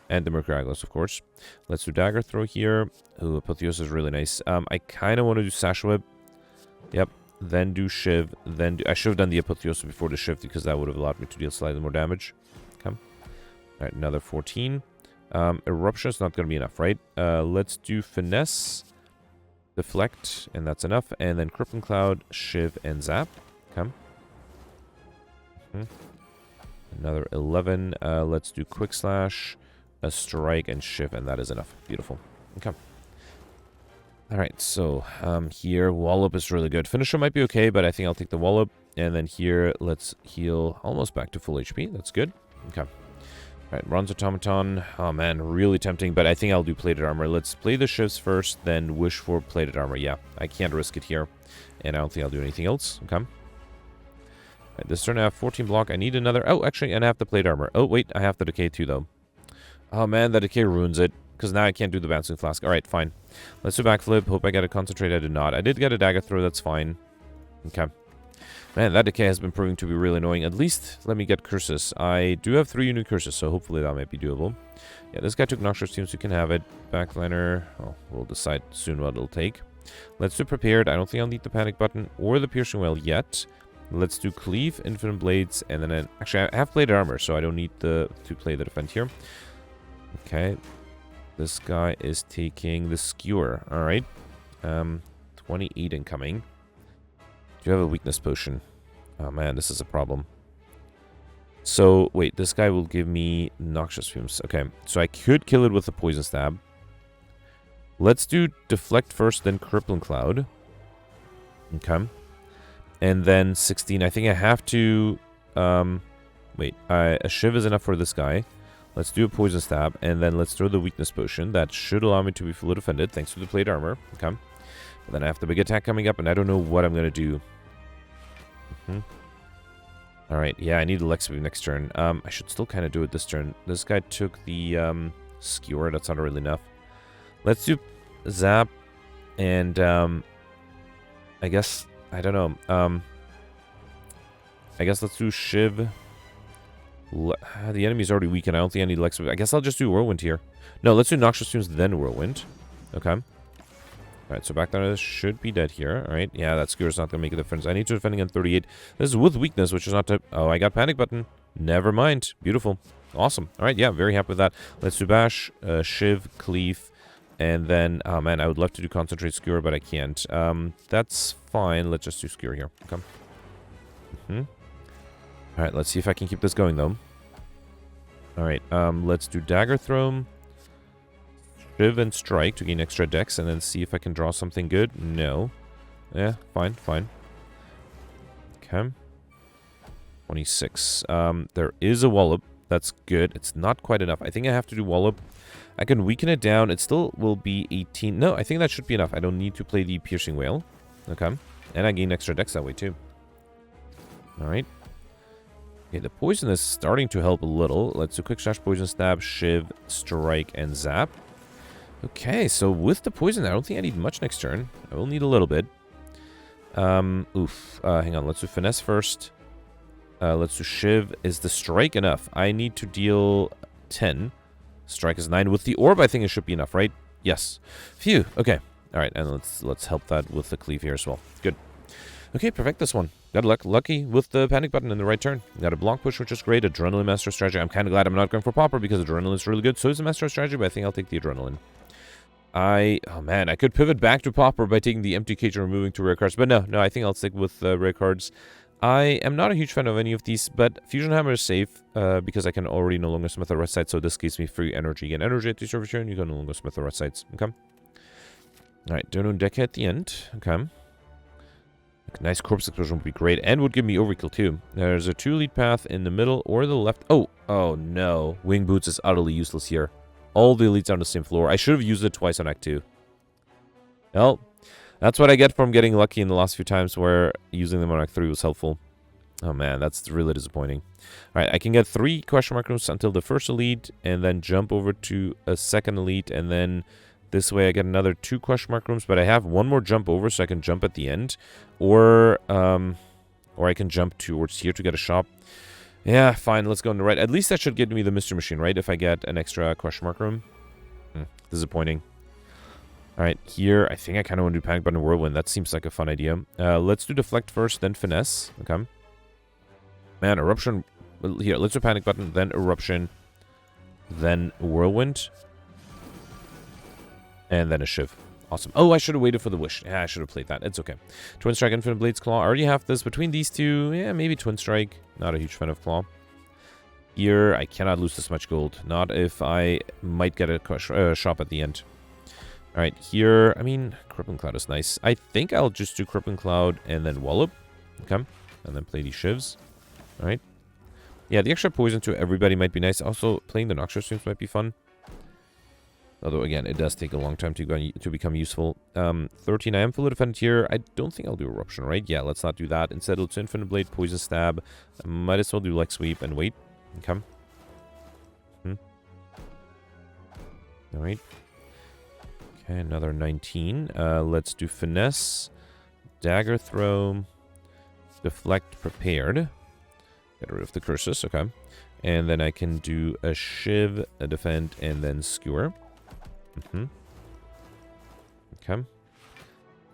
And the Mercury Eyeglass, of course. Let's do Dagger Throw here. Ooh, Apotheosis is really nice. I kind of want to do Sash Whip. Yep. Then do Shiv. Then do... I should have done the Apotheosis before the Shiv, because that would have allowed me to deal slightly more damage. Okay. Alright, another 14. Eruption is not going to be enough, right? Let's do Finesse. Deflect, and that's enough. And then Crippling Cloud, Shiv, and Zap. Okay. Another 11. Let's do Quick Slash, a Strike, and Shiv, and that is enough. Beautiful. Okay. Alright, so here, Wallop is really good. Finisher might be okay, but I think I'll take the Wallop. And then here, let's heal almost back to full HP. That's good. Okay. Alright, Bronze Automaton. Oh man, really tempting, but I think I'll do Plated Armor. Let's play the Shifts first, then wish for Plated Armor. Yeah, I can't risk it here. And I don't think I'll do anything else. Okay. Right, this turn I have 14 block. I need another... Oh, actually, and I have the Plate Armor. Oh, wait, I have the Decay too, though. Oh, man, the Decay ruins it. Because now I can't do the Bouncing Flask. Alright, fine. Let's do Backflip. Hope I get a Concentrate. I did not. I did get a Dagger Throw. That's fine. Okay. Man, that Decay has been proving to be really annoying. At least let me get Curses. I do have 3 unique Curses, so hopefully that might be doable. Yeah, this guy took Noxious Fumes, so you can have it. Backliner. Oh, we'll decide soon what it'll take. Let's do Prepared. I don't think I'll need the Panic Button or the Piercing Wail yet. Let's do Cleave, Infinite Blades, and then... Actually, I have Plated Armor, so I don't need to play the Defend here. Okay. This guy is taking the Skewer. Alright. 28 incoming. Do you have a Weakness Potion? Oh, man, this is a problem. So, wait, this guy will give me Noxious Fumes. Okay, so I could kill it with a Poison Stab. Let's do Deflect first, then Crippling Cloud. Okay. And then 16. I think I have to... wait, a Shiv is enough for this guy. Let's do a Poison Stab, and then let's throw the Weakness Potion. That should allow me to be fully defended, thanks to the Plate Armor. Okay. But then I have the big attack coming up, and I don't know what I'm going to do. Alright, yeah, I need the Lex Sweep next turn. I should still kind of do it this turn. This guy took the Skewer. That's not really enough. Let's do Zap, and I guess, I don't know. I guess let's do Shiv. The enemy's already weak, and I don't think I need Lex Sweep. I guess I'll just do Whirlwind here. No, let's do Noxious Fumes, then Whirlwind. Okay. Alright, so back there should be dead here. Alright, yeah, that Skewer's not going to make a difference. I need to defend against 38. This is with weakness, which is not to... Oh, I got Panic Button. Never mind. Beautiful. Awesome. Alright, yeah, very happy with that. Let's do Bash, Shiv, Cleave, and then... Oh, man, I would love to do Concentrate Skewer, but I can't. That's fine. Let's just do Skewer here. Okay. Alright, let's see if I can keep this going, though. Alright, let's do Dagger Throw, Shiv and Strike to gain extra dex, and then see if I can draw something good. No. Yeah, fine, fine. Okay. 26. There is a Wallop. That's good. It's not quite enough. I think I have to do Wallop. I can weaken it down. It still will be 18. No, I think that should be enough. I don't need to play the Piercing Whale. Okay. And I gain extra dex that way, too. Alright. Okay, the poison is starting to help a little. Let's do Quick Slash, Poison Stab, Shiv, Strike, and Zap. Okay, so with the poison, I don't think I need much next turn. I will need a little bit. Hang on. Let's do Finesse first. Let's do Shiv. Is the Strike enough? I need to deal 10. Strike is 9. With the Orb, I think it should be enough, right? Yes. Phew. Okay. All right, and let's help that with the Cleave here as well. Good. Okay, perfect this one. Got lucky with the Panic Button in the right turn. Got a Block Push, which is great. Adrenaline Master Strategy. I'm kind of glad I'm not going for Pauper because Adrenaline is really good. So is the Master Strategy, but I think I'll take the Adrenaline. Oh man, I could pivot back to Pauper by taking the Empty Cage and removing 2 rare cards. But no, I think I'll stick with rare cards. I am not a huge fan of any of these, but Fusion Hammer is safe because I can already no longer smith the rest side, so this gives me free energy. Get energy at the surface turn, you can no longer smith the rest sides. Okay. Alright, Dono Deck at the end. Okay. Nice Corpse Explosion would be great, and would give me Overkill too. There's a 2 lead path in the middle or the left. Oh no. Wing Boots is utterly useless here. All the elites are on the same floor. I should have used it twice on Act 2. Well, that's what I get from getting lucky in the last few times where using them on Act 3 was helpful. Oh man, that's really disappointing. Alright, I can get 3 question mark rooms until the first elite, and then jump over to a second elite, and then this way I get another 2 question mark rooms, but I have 1 more jump over, so I can jump at the end. Or I can jump towards here to get a shop. Yeah, fine, let's go on the right. At least that should give me the Mystery Machine, right? If I get an extra question mark room. Disappointing. Alright, here, I think I kind of want to do Panic Button Whirlwind. That seems like a fun idea. Let's do Deflect first, then Finesse. Okay. Man, Eruption. Here, let's do Panic Button, then Eruption, then Whirlwind. And then a Shiv. Awesome. Oh, I should have waited for the Wish. Yeah, I should have played that. It's okay. Twin Strike, Infinite Blades, Claw. I already have this. Between these two, yeah, maybe Twin Strike. Not a huge fan of Claw. Here, I cannot lose this much gold. Not if I might get a shop at the end. Alright, here, I mean, Crippling Cloud is nice. I think I'll just do Crippling Cloud and then Wallop. Okay. And then play these Shivs. Alright. Yeah, the extra poison to everybody might be nice. Also, playing the Noxious Fumes might be fun. Although, again, it does take a long time to become useful. 13, I am fully defended here. I don't think I'll do Eruption, right? Yeah, let's not do that. Instead, let's Infinite Blade, Poison Stab. I might as well do Lex Sweep and wait. Okay. Alright. Okay, another 19. Let's do Finesse. Dagger Throw. Deflect Prepared. Get rid of the curses, okay. And then I can do a Shiv, a Defend, and then Skewer. Okay.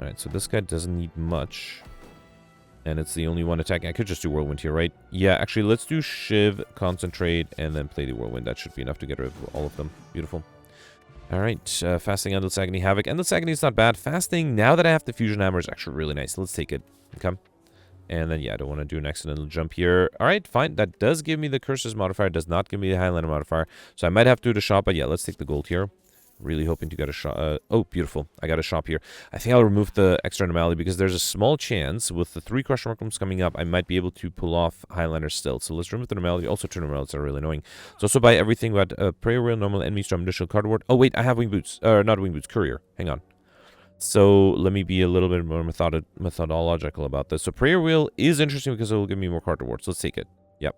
Alright, so this guy doesn't need much. And it's the only one attacking. I could just do Whirlwind here, right? Yeah, actually, let's do Shiv, Concentrate, and then play the Whirlwind. That should be enough to get rid of all of them. Beautiful. Alright, Fasting, Endless Agony, Havoc. Endless Agony is not bad. Fasting, now that I have the Fusion Hammer, is actually really nice. Let's take it. Okay. And then, yeah, I don't want to do an accidental jump here. All right, fine. That does give me the curses modifier. Does not give me the Highlander modifier. So I might have to do the shop, but yeah, let's take the gold here. Really hoping to get a shop. Oh, beautiful. I got a shop here. I think I'll remove the extra anomaly because there's a small chance with the 3 crush markums coming up, I might be able to pull off Highlander still. So let's remove the anomaly. Also, 2 anomalies are really annoying. So also buy everything but prayer wheel, normal enemies, drum, initial card ward. Oh, wait, I have wing boots. Not wing boots, courier. Hang on. So let me be a little bit more methodological about this. So prayer wheel is interesting because it will give me more card rewards. Let's take it. Yep.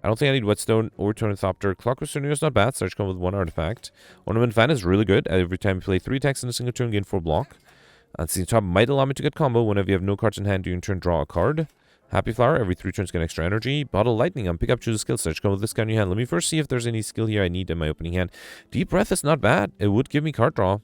I don't think I need Whetstone or Tornithopter. Clockwork Souvenir is not bad. Search come with 1 artifact. Ornament Fan is really good. Every time you play 3 attacks in a single turn, gain 4 block. Unseen Top might allow me to get combo. Whenever you have no cards in hand, you in turn draw a card. Happy Flower, every 3 turns get extra energy. Bottle Lightning on pick up, choose a skill. Search come with this guy in your hand. Let me first see if there's any skill here I need in my opening hand. Deep Breath is not bad. It would give me card draw.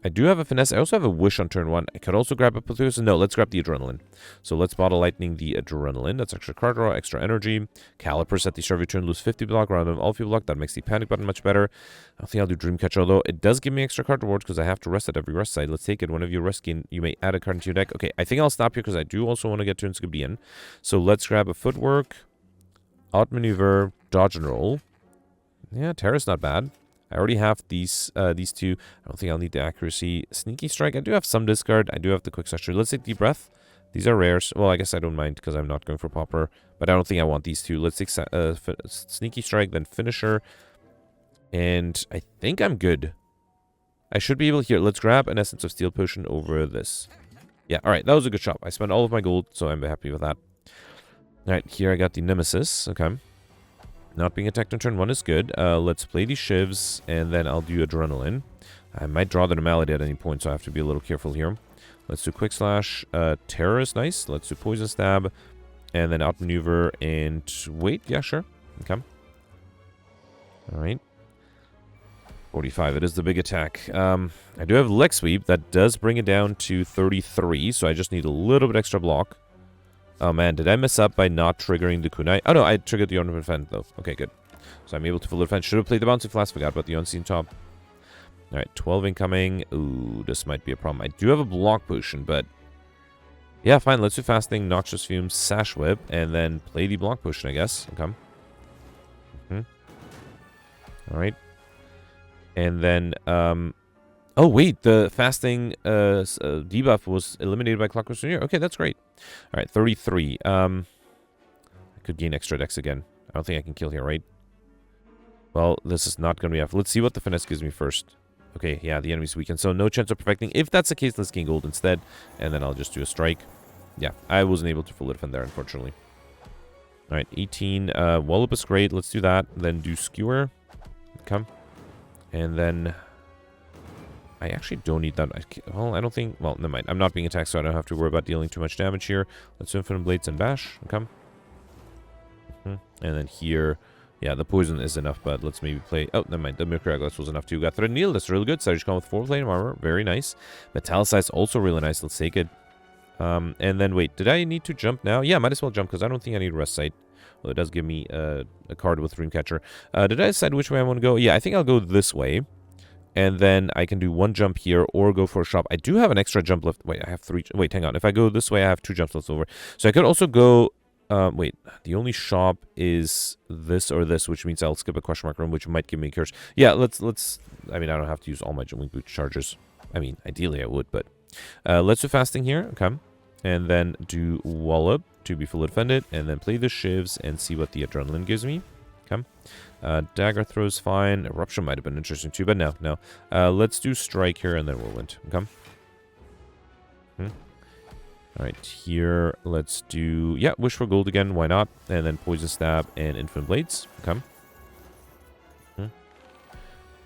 I do have a finesse. I also have a wish on turn 1. I could also grab a Apotheosis. No, let's grab the adrenaline. So let's bottle lightning the adrenaline. That's extra card draw, extra energy. Calipers at the start of your turn, lose 50 block rather than all 50 block. That makes the panic button much better. I don't think I'll do Dreamcatcher, although it does give me extra card rewards because I have to rest at every rest site. Let's take it. Whenever you rest gain, you may add a card into your deck. Okay, I think I'll stop here because I do also want to get to Encyclopedian. So let's grab a footwork, outmaneuver, dodge and roll. Yeah, Terra's not bad. I already have these 2. I don't think I'll need the accuracy. Sneaky Strike. I do have some discard. I do have the quick structure. Let's take Deep Breath. These are rares. Well, I guess I don't mind because I'm not going for Popper. But I don't think I want these 2. Let's take Sneaky Strike, then Finisher. And I think I'm good. I should be able to... Here, let's grab an Essence of Steel Potion over this. Yeah, alright. That was a good shop. I spent all of my gold, so I'm happy with that. Alright, here I got the Nemesis. Okay. Not being attacked on turn 1 is good. Let's play these shivs, and then I'll do adrenaline. I might draw the normality at any point, so I have to be a little careful here. Let's do quick slash. Terror is nice. Let's do poison stab, and then outmaneuver and wait. Yeah, sure. Okay. All right. 45. It is the big attack. I do have leg sweep. That does bring it down to 33, so I just need a little bit extra block. Oh man, did I mess up by not triggering the kunai? Oh no, I triggered the ornament fan though. Okay, good. So I'm able to full defense. Should have played the bouncy flask. Forgot about the unseen top. Alright, 12 incoming. Ooh, this might be a problem. I do have a block potion, but... Yeah, fine. Let's do fasting, noxious fumes, sash whip, and then play the block potion, I guess. Okay. Alright. And then, oh, wait, the fasting debuff was eliminated by Clockwork Souvenir. Okay, that's great. All right, 33. I could gain extra dex again. I don't think I can kill here, right? Well, this is not going to be enough. Let's see what the finesse gives me first. Okay, yeah, the enemy's weakened, so no chance of perfecting. If that's the case, let's gain gold instead, and then I'll just do a strike. Yeah, I wasn't able to full defend there, unfortunately. All right, 18. Wallop is great. Let's do that. Then do Skewer. Okay. And then... I actually don't need that. Well, I don't think... Well, never mind. I'm not being attacked, so I don't have to worry about dealing too much damage here. Let's do Infinite Blades and Bash. Okay. And then here... Yeah, the poison is enough, but let's maybe play... Oh, never mind. The Mercury Glass was enough too. Got Thread Needle. That's really good. Savage Con with 4 plane armor. Very nice. Metallicize also really nice. Let's take it. And then, wait. Did I need to jump now? Yeah, might as well jump, because I don't think I need a rest site. Well, it does give me a card with Dreamcatcher. Did I decide which way I want to go? Yeah, I think I'll go this way. And then I can do 1 jump here or go for a shop. I do have an extra jump left. Wait, I have 3. Wait, hang on. If I go this way, I have 2 jumps left over. So I could also go... wait, the only shop is this or this, which means I'll skip a question mark room, which might give me a curse. Yeah, let's... I mean, I don't have to use all my wing boot charges. I mean, ideally I would, but... let's do fasting here. Okay. And then do Wallop to be fully defended. And then play the shivs and see what the adrenaline gives me. Okay. Dagger throw's fine. Eruption might have been interesting too, but no. Let's do strike here and then whirlwind. Okay. Alright, here, let's do... Yeah, wish for gold again, why not? And then poison stab and infinite blades. Okay.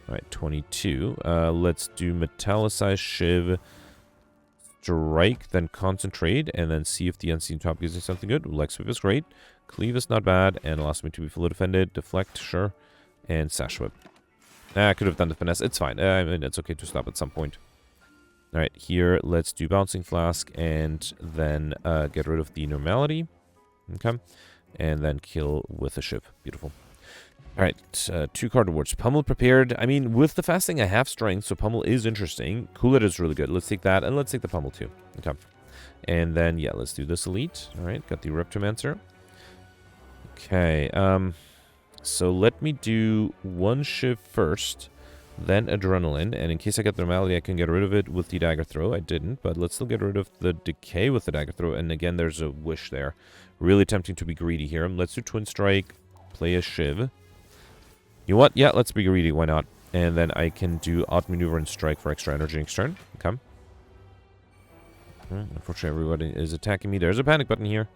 Alright, 22. Let's do metallicize shiv, strike, then concentrate, and then see if the unseen top gives me something good. Leg sweep is great. Cleave is not bad, and allows me to be fully defended. Deflect, sure. And sash whip. I could have done the finesse. It's fine. I mean, it's okay to stop at some point. Alright, here, let's do Bouncing Flask, and then get rid of the normality. Okay. And then kill with a shiv. Beautiful. Alright, 2 card rewards. Pummel prepared. I mean, with the fasting, I have strength, so Pummel is interesting. Cooler is really good. Let's take that, and let's take the Pummel too. Okay. And then, yeah, let's do this elite. All right, got the Reptomancer. Okay, so let me do one Shiv first, then Adrenaline, and in case I get the Normality, I can get rid of it with the Dagger Throw. I didn't, but let's still get rid of the Decay with the Dagger Throw, and again, there's a Wish there. Really tempting to be greedy here. Let's do Twin Strike, play a Shiv. You know what? Yeah, let's be greedy, why not? And then I can do Outmaneuver and Strike for extra energy next turn. Okay. Unfortunately, everybody is attacking me. There's a Panic button here.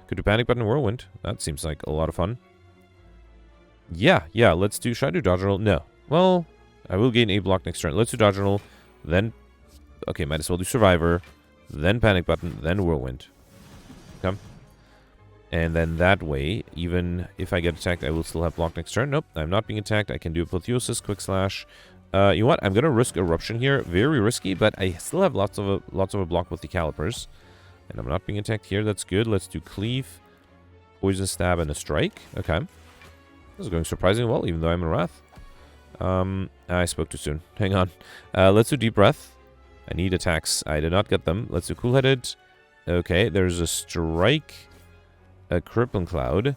Could do Panic button Whirlwind. That seems like a lot of fun. Yeah, let's do... Should I do Dodge Roll? No. Well, I will gain a block next turn. Let's do Dodge Roll, then... Okay, might as well do Survivor, then Panic button, then Whirlwind. Okay. And then that way, even if I get attacked, I will still have block next turn. Nope, I'm not being attacked. I can do Apotheosis, Quick Slash. You know what? I'm going to risk Eruption here. Very risky, but I still have lots of a block with the Calipers. And I'm not being attacked here. That's good. Let's do Cleave, Poison Stab, and a Strike. Okay. This is going surprisingly well, even though I'm in Wrath. I spoke too soon. Hang on. Let's do Deep Breath. I need attacks. I did not get them. Let's do Cool-Headed. Okay, there's a Strike, a Crippling Cloud.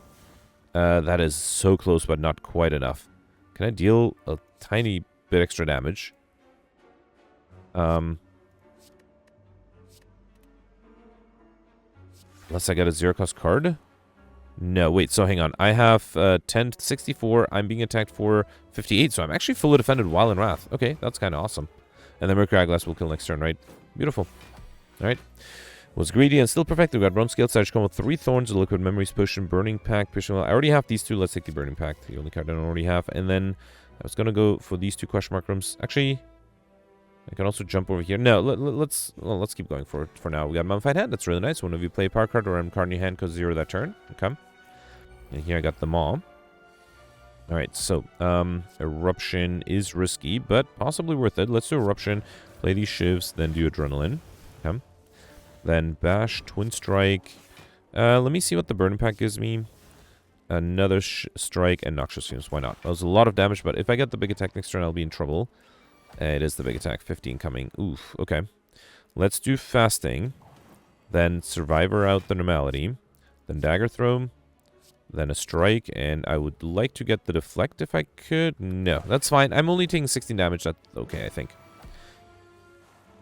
That is so close, but not quite enough. Can I deal a tiny bit extra damage? Unless I get a zero-cost card? No, wait, so hang on. I have 10 to 64. I'm being attacked for 58, so I'm actually fully defended while in Wrath. Okay, that's kind of awesome. And then Mercury Eyeglass will kill next turn, right? Beautiful. Alright. Was greedy and still perfect. We got Bronze Scale Sage come with 3 Thorns, a Liquid Memories Potion, Burning Pact, Pushing Well. I already have these 2. Let's take the Burning Pact. The only card I don't already have. And then I was going to go for these 2 question mark rooms. Actually, I can also jump over here. No, let's keep going for now. We got Mummified Hand. That's really nice. One of you play a power card or a card in your hand because 0 that turn. Okay. And here I got the Maw. Alright, so Eruption is risky, but possibly worth it. Let's do Eruption, play these Shivs, then do Adrenaline. Okay. Then Bash, Twin Strike. Let me see what the Burning Pack gives me. Another Strike and Noxious Fumes. Why not? That was a lot of damage, but if I get the big attack next turn, I'll be in trouble. It is the big attack, 15 coming. Oof, okay. Let's do Fasting. Then Survivor out the Normality. Then Dagger Throw. Then a Strike, and I would like to get the Deflect if I could. No, that's fine. I'm only taking 16 damage. That's okay, I think.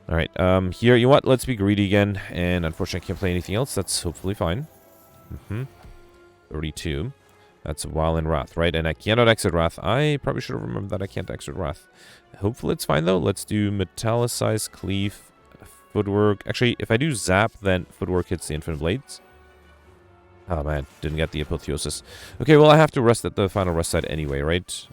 Alright, here, you know what? Let's be greedy again. And unfortunately, I can't play anything else. That's hopefully fine. 32. That's while in Wrath, right? And I cannot exit Wrath. I probably should have remembered that I can't exit Wrath. Hopefully it's fine, though. Let's do Metallicize, Cleave, Footwork. Actually, if I do Zap, then Footwork hits the Infinite Blades. Oh, man. Didn't get the Apotheosis. Okay, well, I have to rest at the final rest side anyway, right?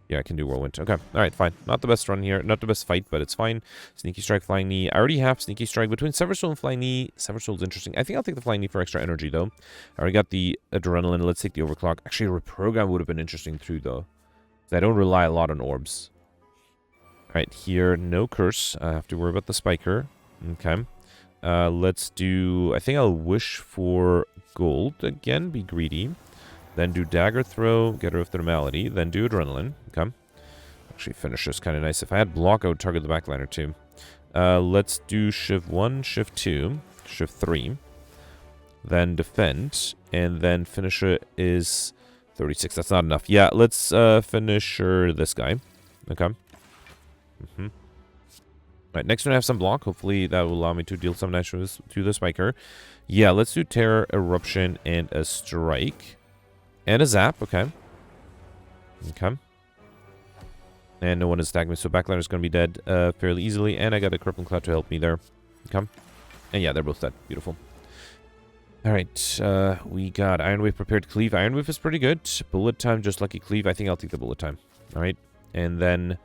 Yeah, I can do Whirlwind. Okay, alright, fine. Not the best run here. Not the best fight, but it's fine. Sneaky Strike, Flying Knee. I already have Sneaky Strike. Between Sever Soul and Flying Knee, Sever Soul is interesting. I think I'll take the Flying Knee for extra energy, though. I already got the Adrenaline. Let's take the Overclock. Actually, a Reprogram would have been interesting, too, though. I don't rely a lot on orbs. Alright, here, no Curse. I have to worry about the Spiker. Okay. Let's do... I think I'll wish for gold again. Be greedy. Then do Dagger Throw, get rid of the Normality. Then do Adrenaline. Okay. Actually, finish this kind of nice. If I had block, I would target the backliner too. Let's do Shiv 1, Shiv 2, Shiv 3. Then Defend. And then Finisher is 36. That's not enough. Yeah, let's Finisher this guy. Okay. Right, next turn I have some block. Hopefully that will allow me to deal some damage to the Spiker. Yeah, let's do Terror, Eruption, and a Strike. And a Zap, okay. Okay. And no one is attacking me, so backliner is going to be dead fairly easily. And I got a Crippling Cloud to help me there. Okay. And yeah, they're both dead. Beautiful. Alright, we got Iron Wave prepared Cleave. Iron Wave is pretty good. Bullet Time, just lucky Cleave. I think I'll take the Bullet Time. Alright. And then...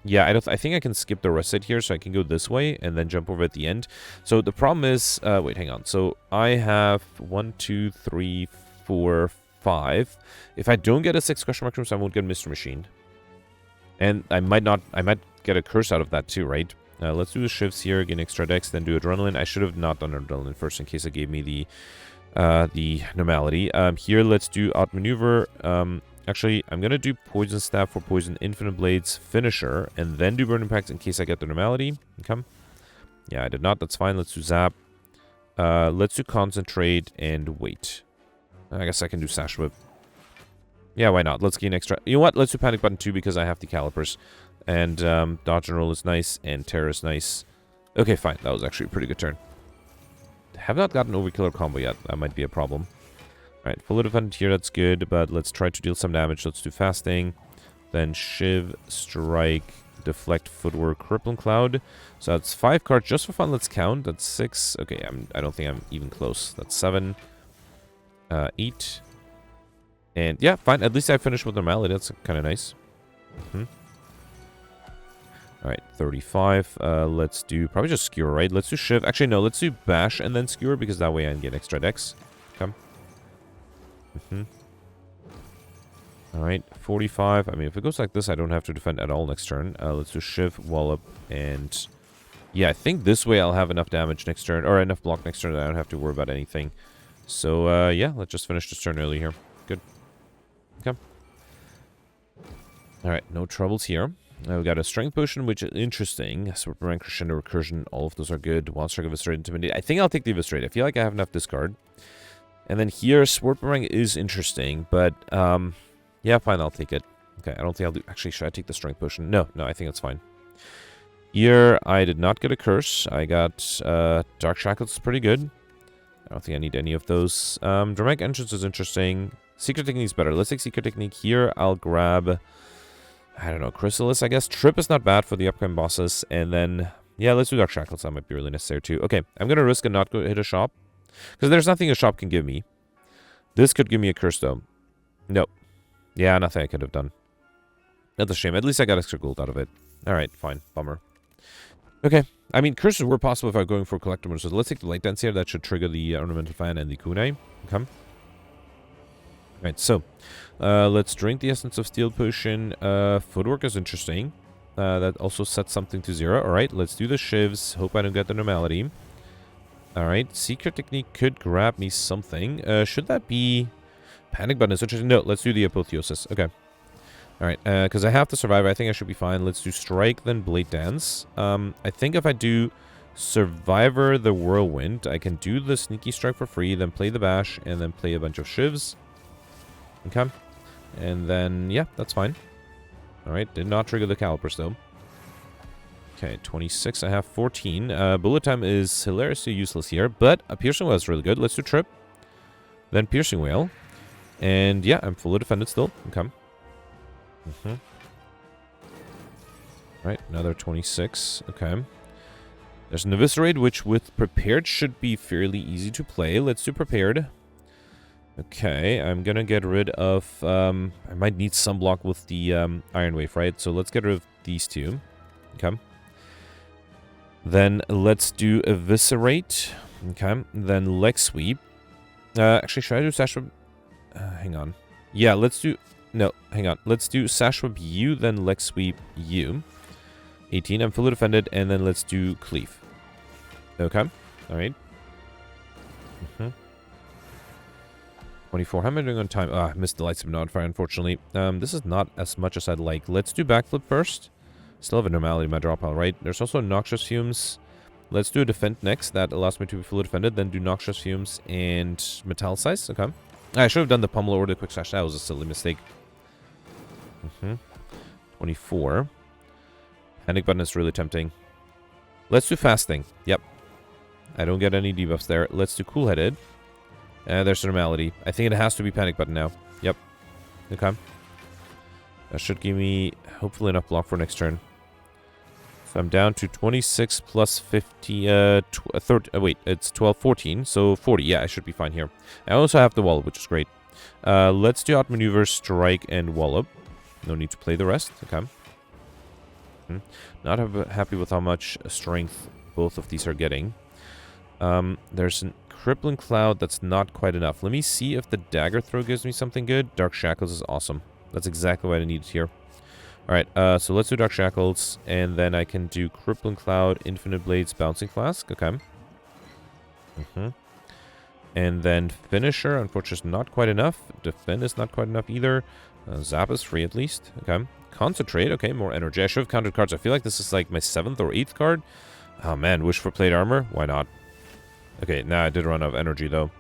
yeah, I think I can skip the rest side here, so I can go this way and then jump over at the end. So the problem is... wait, hang on. So I have 1, 2, 3, 4, 5. If I don't get a 6 question mark rooms, I won't get Mr. Machine. And I might get a curse out of that too, right? Let's do the Shifts here, gain extra dex, then do Adrenaline. I should have not done Adrenaline first in case it gave me the Normality. Here, let's do Outmaneuver. Actually, I'm going to do Poison Staff for Poison, Infinite Blades, Finisher, and then do Burning Pact in case I get the Normality. Okay. Yeah, I did not. That's fine. Let's do Zap. Let's do Concentrate and wait. I guess I can do Sash Whip. Yeah, why not? Let's gain extra. You know what? Let's do Panic Button too because I have the Calipers. And Dodge and Roll is nice, and Terror is nice. Okay, fine. That was actually a pretty good turn. Have not gotten Overkiller combo yet. That might be a problem. Alright, fully defended here. That's good, but let's try to deal some damage. Let's do Fasting. Then Shiv, Strike, Deflect, Footwork, Crippling Cloud. So that's 5 cards just for fun. Let's count. That's 6. Okay, I don't think I'm even close. That's 7. 8. And yeah, fine. At least I finished with normality. That's kind of nice. Alright, 35. Let's do probably just Skewer, right? Let's do Shiv. Actually, no, let's do Bash and then Skewer because that way I can get extra decks. Come. Alright, 45. I mean, if it goes like this, I don't have to defend at all next turn. Let's do Shiv, Wallop, and yeah, I think this way I'll have enough damage next turn, or enough block next turn that I don't have to worry about anything. So, yeah, let's just finish this turn early here. Good. Okay. Alright, no troubles here. We got a Strength Potion, which is interesting. Superman, Crescendo, Recursion, all of those are good. Wild Strike, Eviscerate, Intimidate. I think I'll take the Eviscerate. I feel like I have enough discard. And then here, Sword Boomerang is interesting, but, yeah, fine, I'll take it. Okay, I don't think I'll do... Actually, should I take the Strength Potion? No, I think it's fine. Here, I did not get a Curse. I got, Dark Shackles is pretty good. I don't think I need any of those. Dramatic Entrance is interesting. Secret Technique is better. Let's take Secret Technique. Here, I'll grab... I don't know, Chrysalis, I guess. Trip is not bad for the upcoming bosses. And then, yeah, let's do Dark Shackles. That might be really necessary too. Okay, I'm going to risk and not go hit a shop. Because there's nothing a shop can give me. This could give me a curse, though. Nope. Yeah, nothing I could have done. That's a shame. At least I got extra gold out of it. Alright, fine. Bummer. Okay. I mean, curses were possible if I were going for collector mode. So let's take the Light Dance here. That should trigger the Ornamental Fan and the Kunai. Okay. Alright, so let's drink the Essence of Steel Potion. Footwork is interesting. That also sets something to 0. Alright, let's do the Shivs. Hope I don't get the Normality. Alright, Secret Technique could grab me something. Should that be... Panic Button is interesting. No, let's do the Apotheosis. Okay. Alright, because I have to survive. I think I should be fine. Let's do Strike, then Blade Dance. I think if I do Survivor the Whirlwind, I can do the Sneaky Strike for free, then play the Bash, and then play a bunch of Shivs. Okay. And then, yeah, that's fine. Alright, did not trigger the Calipers, though. Okay, 26. I have 14. Bullet Time is hilariously useless here, but a Piercing Whale is really good. Let's do Trip. Then Piercing Whale. And, yeah, I'm fully defended still. Okay. Alright, another 26. Okay. There's an Eviscerate, which with Prepared should be fairly easy to play. Let's do Prepared. Okay, I'm gonna get rid of, I might need some block with the Iron Wave, right? So let's get rid of these two. Okay. Then let's do Eviscerate. Okay, then Leg Sweep. Actually, should I do Sash Whip? Hang on. Yeah, let's do, no, hang on. Let's do Sash Whip you, then Leg Sweep you. 18, I'm fully defended, and then let's do Cleave. Okay, alright. 24. How am I doing on time? I missed the Lights of Nodfire, unfortunately. This is not as much as I'd like. Let's do Backflip first. Still have a Normality in my draw pile, right? There's also Noxious Fumes. Let's do a Defend next. That allows me to be fully defended. Then do Noxious Fumes and Metallicize. Okay. I should have done the Pummel or the Quick Slash. That was a silly mistake. 24. Panic Button is really tempting. Let's do Fasting. Yep. I don't get any debuffs there. Let's do Cool-Headed. There's a Normality. I think it has to be Panic Button now. Yep. Okay. That should give me, hopefully, enough block for next turn. So I'm down to 26 plus 50, wait, it's 12, 14, so 40. Yeah, I should be fine here. I also have the Wallop, which is great. Let's do Outmaneuver, Strike, and Wallop. No need to play the rest. Okay. Not happy with how much strength both of these are getting. There's an Crippling Cloud that's not quite enough. Let me see if the Dagger Throw gives me something good. Dark Shackles is awesome. That's exactly what I needed here. Alright, so let's do Dark Shackles, and then I can do Crippling Cloud, Infinite Blades, Bouncing Flask. Okay. And then Finisher, unfortunately, is not quite enough. Defend is not quite enough either. Zap is free at least. Okay. Concentrate. Okay, more energy. I should have counted cards. I feel like this is like my 7th or 8th card. Oh man, wish for plate armor? Why not? Okay, now I did run out of energy though.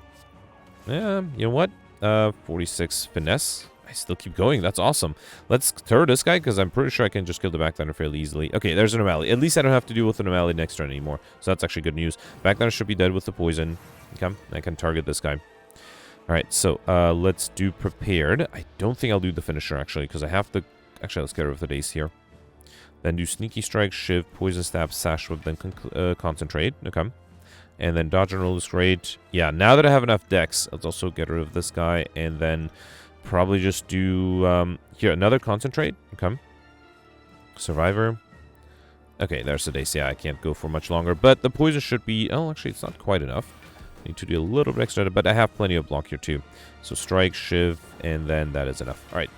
Yeah, you know what? 46 finesse. I still keep going. That's awesome. Let's turret this guy, because I'm pretty sure I can just kill the Backliner fairly easily. Okay, there's an anomaly. At least I don't have to deal with an anomaly next turn anymore. So that's actually good news. Backliner should be dead with the poison. Okay, I can target this guy. Alright, so let's do prepared. I don't think I'll do the finisher, actually, because I have to... Actually, let's get rid of the dace here. Then do sneaky strike, shiv, poison stab, sash whip, then concentrate. Okay. And then dodge and roll is great. Yeah, now that I have enough dex, let's also get rid of this guy. And then probably just do... here, another concentrate. Okay. Survivor. Okay, there's the dace. Yeah, I can't go for much longer. But the poison should be... Oh, actually, it's not quite enough. Need to do a little bit extra, but I have plenty of block here too. So strike, shiv, and then that is enough. All right.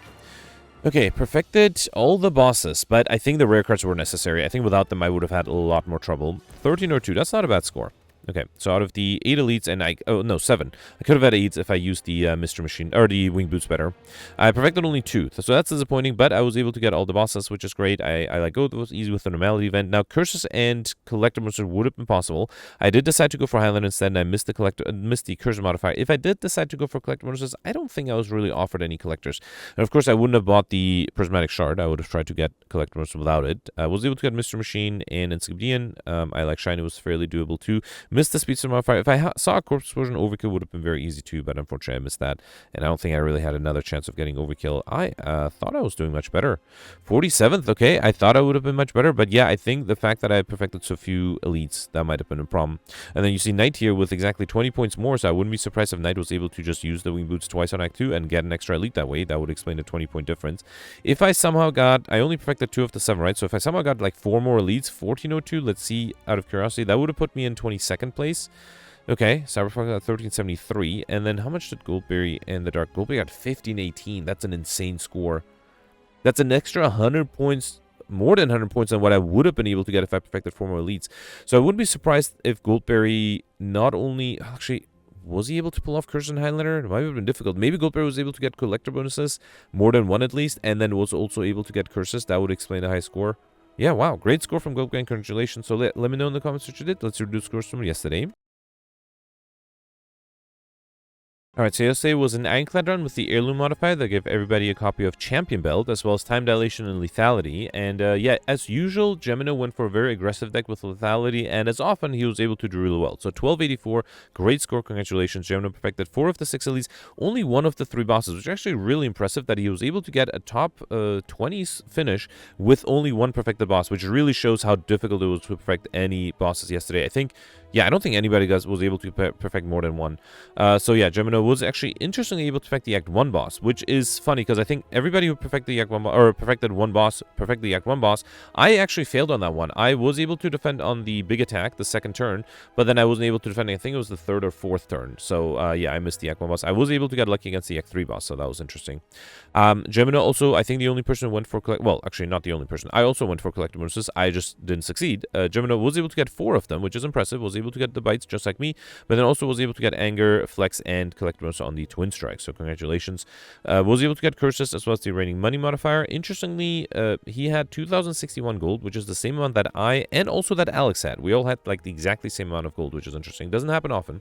Okay, perfected all the bosses, but I think the rare cards were necessary. I think without them, I would have had a lot more trouble. 13 or 2, that's not a bad score. Okay, so out of the 8 elites, and oh, no, 7. I could have had 8 if I used the Mr. Machine, or the Wing Boots better. I perfected only 2, so that's disappointing, but I was able to get all the bosses, which is great. I like, it was easy with the normality event. Now, Curses and Collector Monsters would have been possible. I did decide to go for Highlander instead, and I missed the Curse modifier. If I did decide to go for Collector Monsters, I don't think I was really offered any Collectors. And of course, I wouldn't have bought the Prismatic Shard. I would have tried to get Collector Monsters without it. I was able to get Mr. Machine and Encyclopedian. I like Shiny, was fairly doable too. Missed the Speedster modifier. If I saw a Corpse Explosion, Overkill would have been very easy too, but unfortunately I missed that. And I don't think I really had another chance of getting Overkill. I thought I was doing much better. 47th, okay. I thought I would have been much better, but yeah, I think the fact that I perfected so few elites, that might have been a problem. And then you see Knight here with exactly 20 points more, so I wouldn't be surprised if Knight was able to just use the Wing Boots twice on Act 2 and get an extra elite that way. That would explain the 20-point difference. If I somehow got... I only perfected 2 of the 7, right? So if I somehow got like 4 more elites, 1402, let's see, out of curiosity, that would have put me in 22nd place. Okay, Cyberpunk got 1373, and then how much did Goldberry and the Dark? Goldberry got 1518. That's an insane score. That's an extra 100 points, more than 100 points than what I would have been able to get if I perfected 4 more elites. So I wouldn't be surprised if Goldberry not only... Actually, was he able to pull off Curse and Highlander? It might have been difficult. Maybe Goldberry was able to get collector bonuses, more than 1 at least, and then was also able to get curses. That would explain the high score. Yeah, wow, great score from Goldberry. Congratulations. So let me know in the comments what you did. Let's reduce scores from yesterday. Alright, so yesterday was an Ironclad run with the Heirloom modifier that gave everybody a copy of Champion Belt, as well as Time Dilation and Lethality. And yeah, as usual, Gemino went for a very aggressive deck with Lethality, and as often, he was able to do really well. So 1284, great score, congratulations. Gemino perfected 4 of the 6 elites, only 1 of the 3 bosses, which is actually really impressive that he was able to get a top 20s finish with only 1 perfected boss, which really shows how difficult it was to perfect any bosses yesterday. I don't think anybody was able to perfect more than 1. So yeah, Gemino was actually interestingly able to perfect the Act 1 boss, which is funny because I think everybody who perfected the Act 1 or perfected the Act 1 boss, I actually failed on that one. I was able to defend on the big attack, the 2nd turn, but then I wasn't able to defend, I think it was the 3rd or 4th turn. So yeah, I missed the Act 1 boss. I was able to get lucky against the Act 3 boss, so that was interesting. Gemino also, I think the only person who went for well, actually not the only person. I also went for collector bonuses. I just didn't succeed. Gemino was able to get 4 of them, which is impressive. Was able to get the bites just like me, but then also was able to get anger, flex, and collector bonus on the twin strike. So congratulations. Was able to get curses as well as the reigning money modifier. Interestingly, he had 2061 gold, which is the same amount that I and also that Alex had. We all had like the exactly same amount of gold, which is interesting. Doesn't happen often.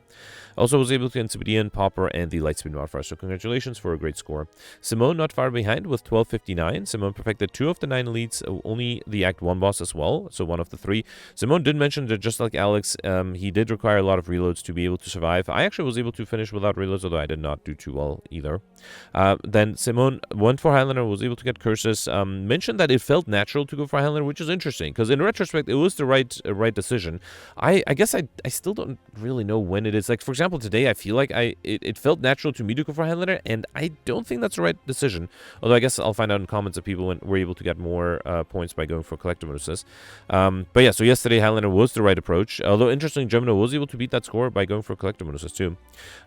Also was able to get Insidian, Popper, and the Lightspeed modifier. So congratulations for a great score. Simone not far behind with 1259. Simone perfected 2 of the 9 elites, only the Act 1 boss as well, so 1 of the 3. Simone did mention that just like Alex, he did require a lot of reloads to be able to survive. I actually was able to finish without reloads, although I did not do too well either. Then Simone went for Highlander, was able to get curses. Mentioned that it felt natural to go for Highlander, which is interesting, because in retrospect, it was the right decision. I guess I still don't really know when it is. Like, for example, today, I feel like it felt natural to me to go for Highlander, and I don't think that's the right decision. Although I guess I'll find out in comments if people were able to get more points by going for collector bonuses. But yeah, so yesterday, Highlander was the right approach. Although, interestingly, Unfortunately, Gemino was able to beat that score by going for collector bonuses too.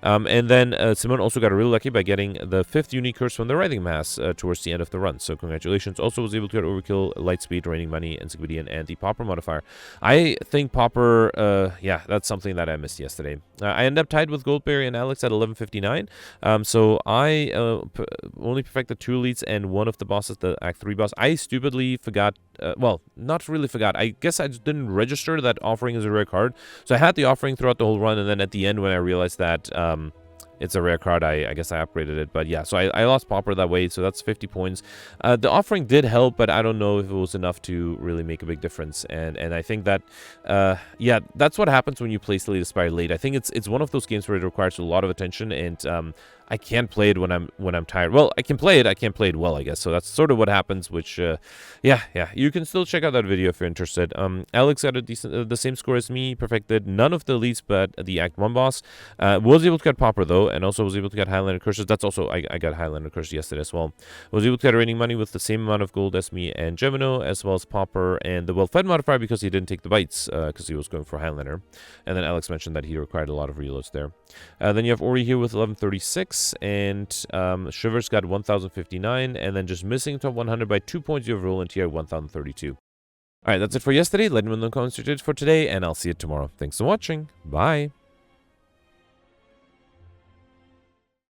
And then Simone also got really lucky by getting the 5th unique curse from the Writhing Mass towards the end of the run. So congratulations. Also was able to get Overkill, Lightspeed, Raining Money, Encyclopedian, and the Pauper modifier. I think Pauper, yeah, that's something that I missed yesterday. I ended up tied with Goldberry and Alex at 11:59. So I only perfected 2 elites and one of the bosses, the Act 3 boss. I stupidly forgot, well, not really forgot. I guess I just didn't register that Offering is a rare card. So I had the Offering throughout the whole run, and then at the end when I realized that it's a rare card, I guess I upgraded it. But yeah, so I lost Pauper that way, so that's 50 points. The Offering did help, but I don't know if it was enough to really make a big difference. And I think that, yeah, that's what happens when you play Slay the Spire late. I think it's one of those games where it requires a lot of attention, and I can't play it when I'm tired. Well, I can play it. I can't play it well, I guess. So that's sort of what happens. Which, yeah. You can still check out that video if you're interested. Alex got a decent, the same score as me. Perfected none of the elites, but the Act 1 boss. Was able to get Pauper though, and also was able to get Highlander curses. That's also I got Highlander curse yesterday as well. Was able to get Raining Money with the same amount of gold as me and Gemino, as well as Pauper and the Well-Fed modifier because he didn't take the bites because he was going for Highlander. And then Alex mentioned that he required a lot of reloads there. Then you have Ori here with 1136. And Shivers got 1059, and then just missing top 100 by 2 points. You have Roland here 1032. Alright, that's it for yesterday. Let me know in the comments what you did for today, and I'll see you tomorrow. Thanks for watching. Bye.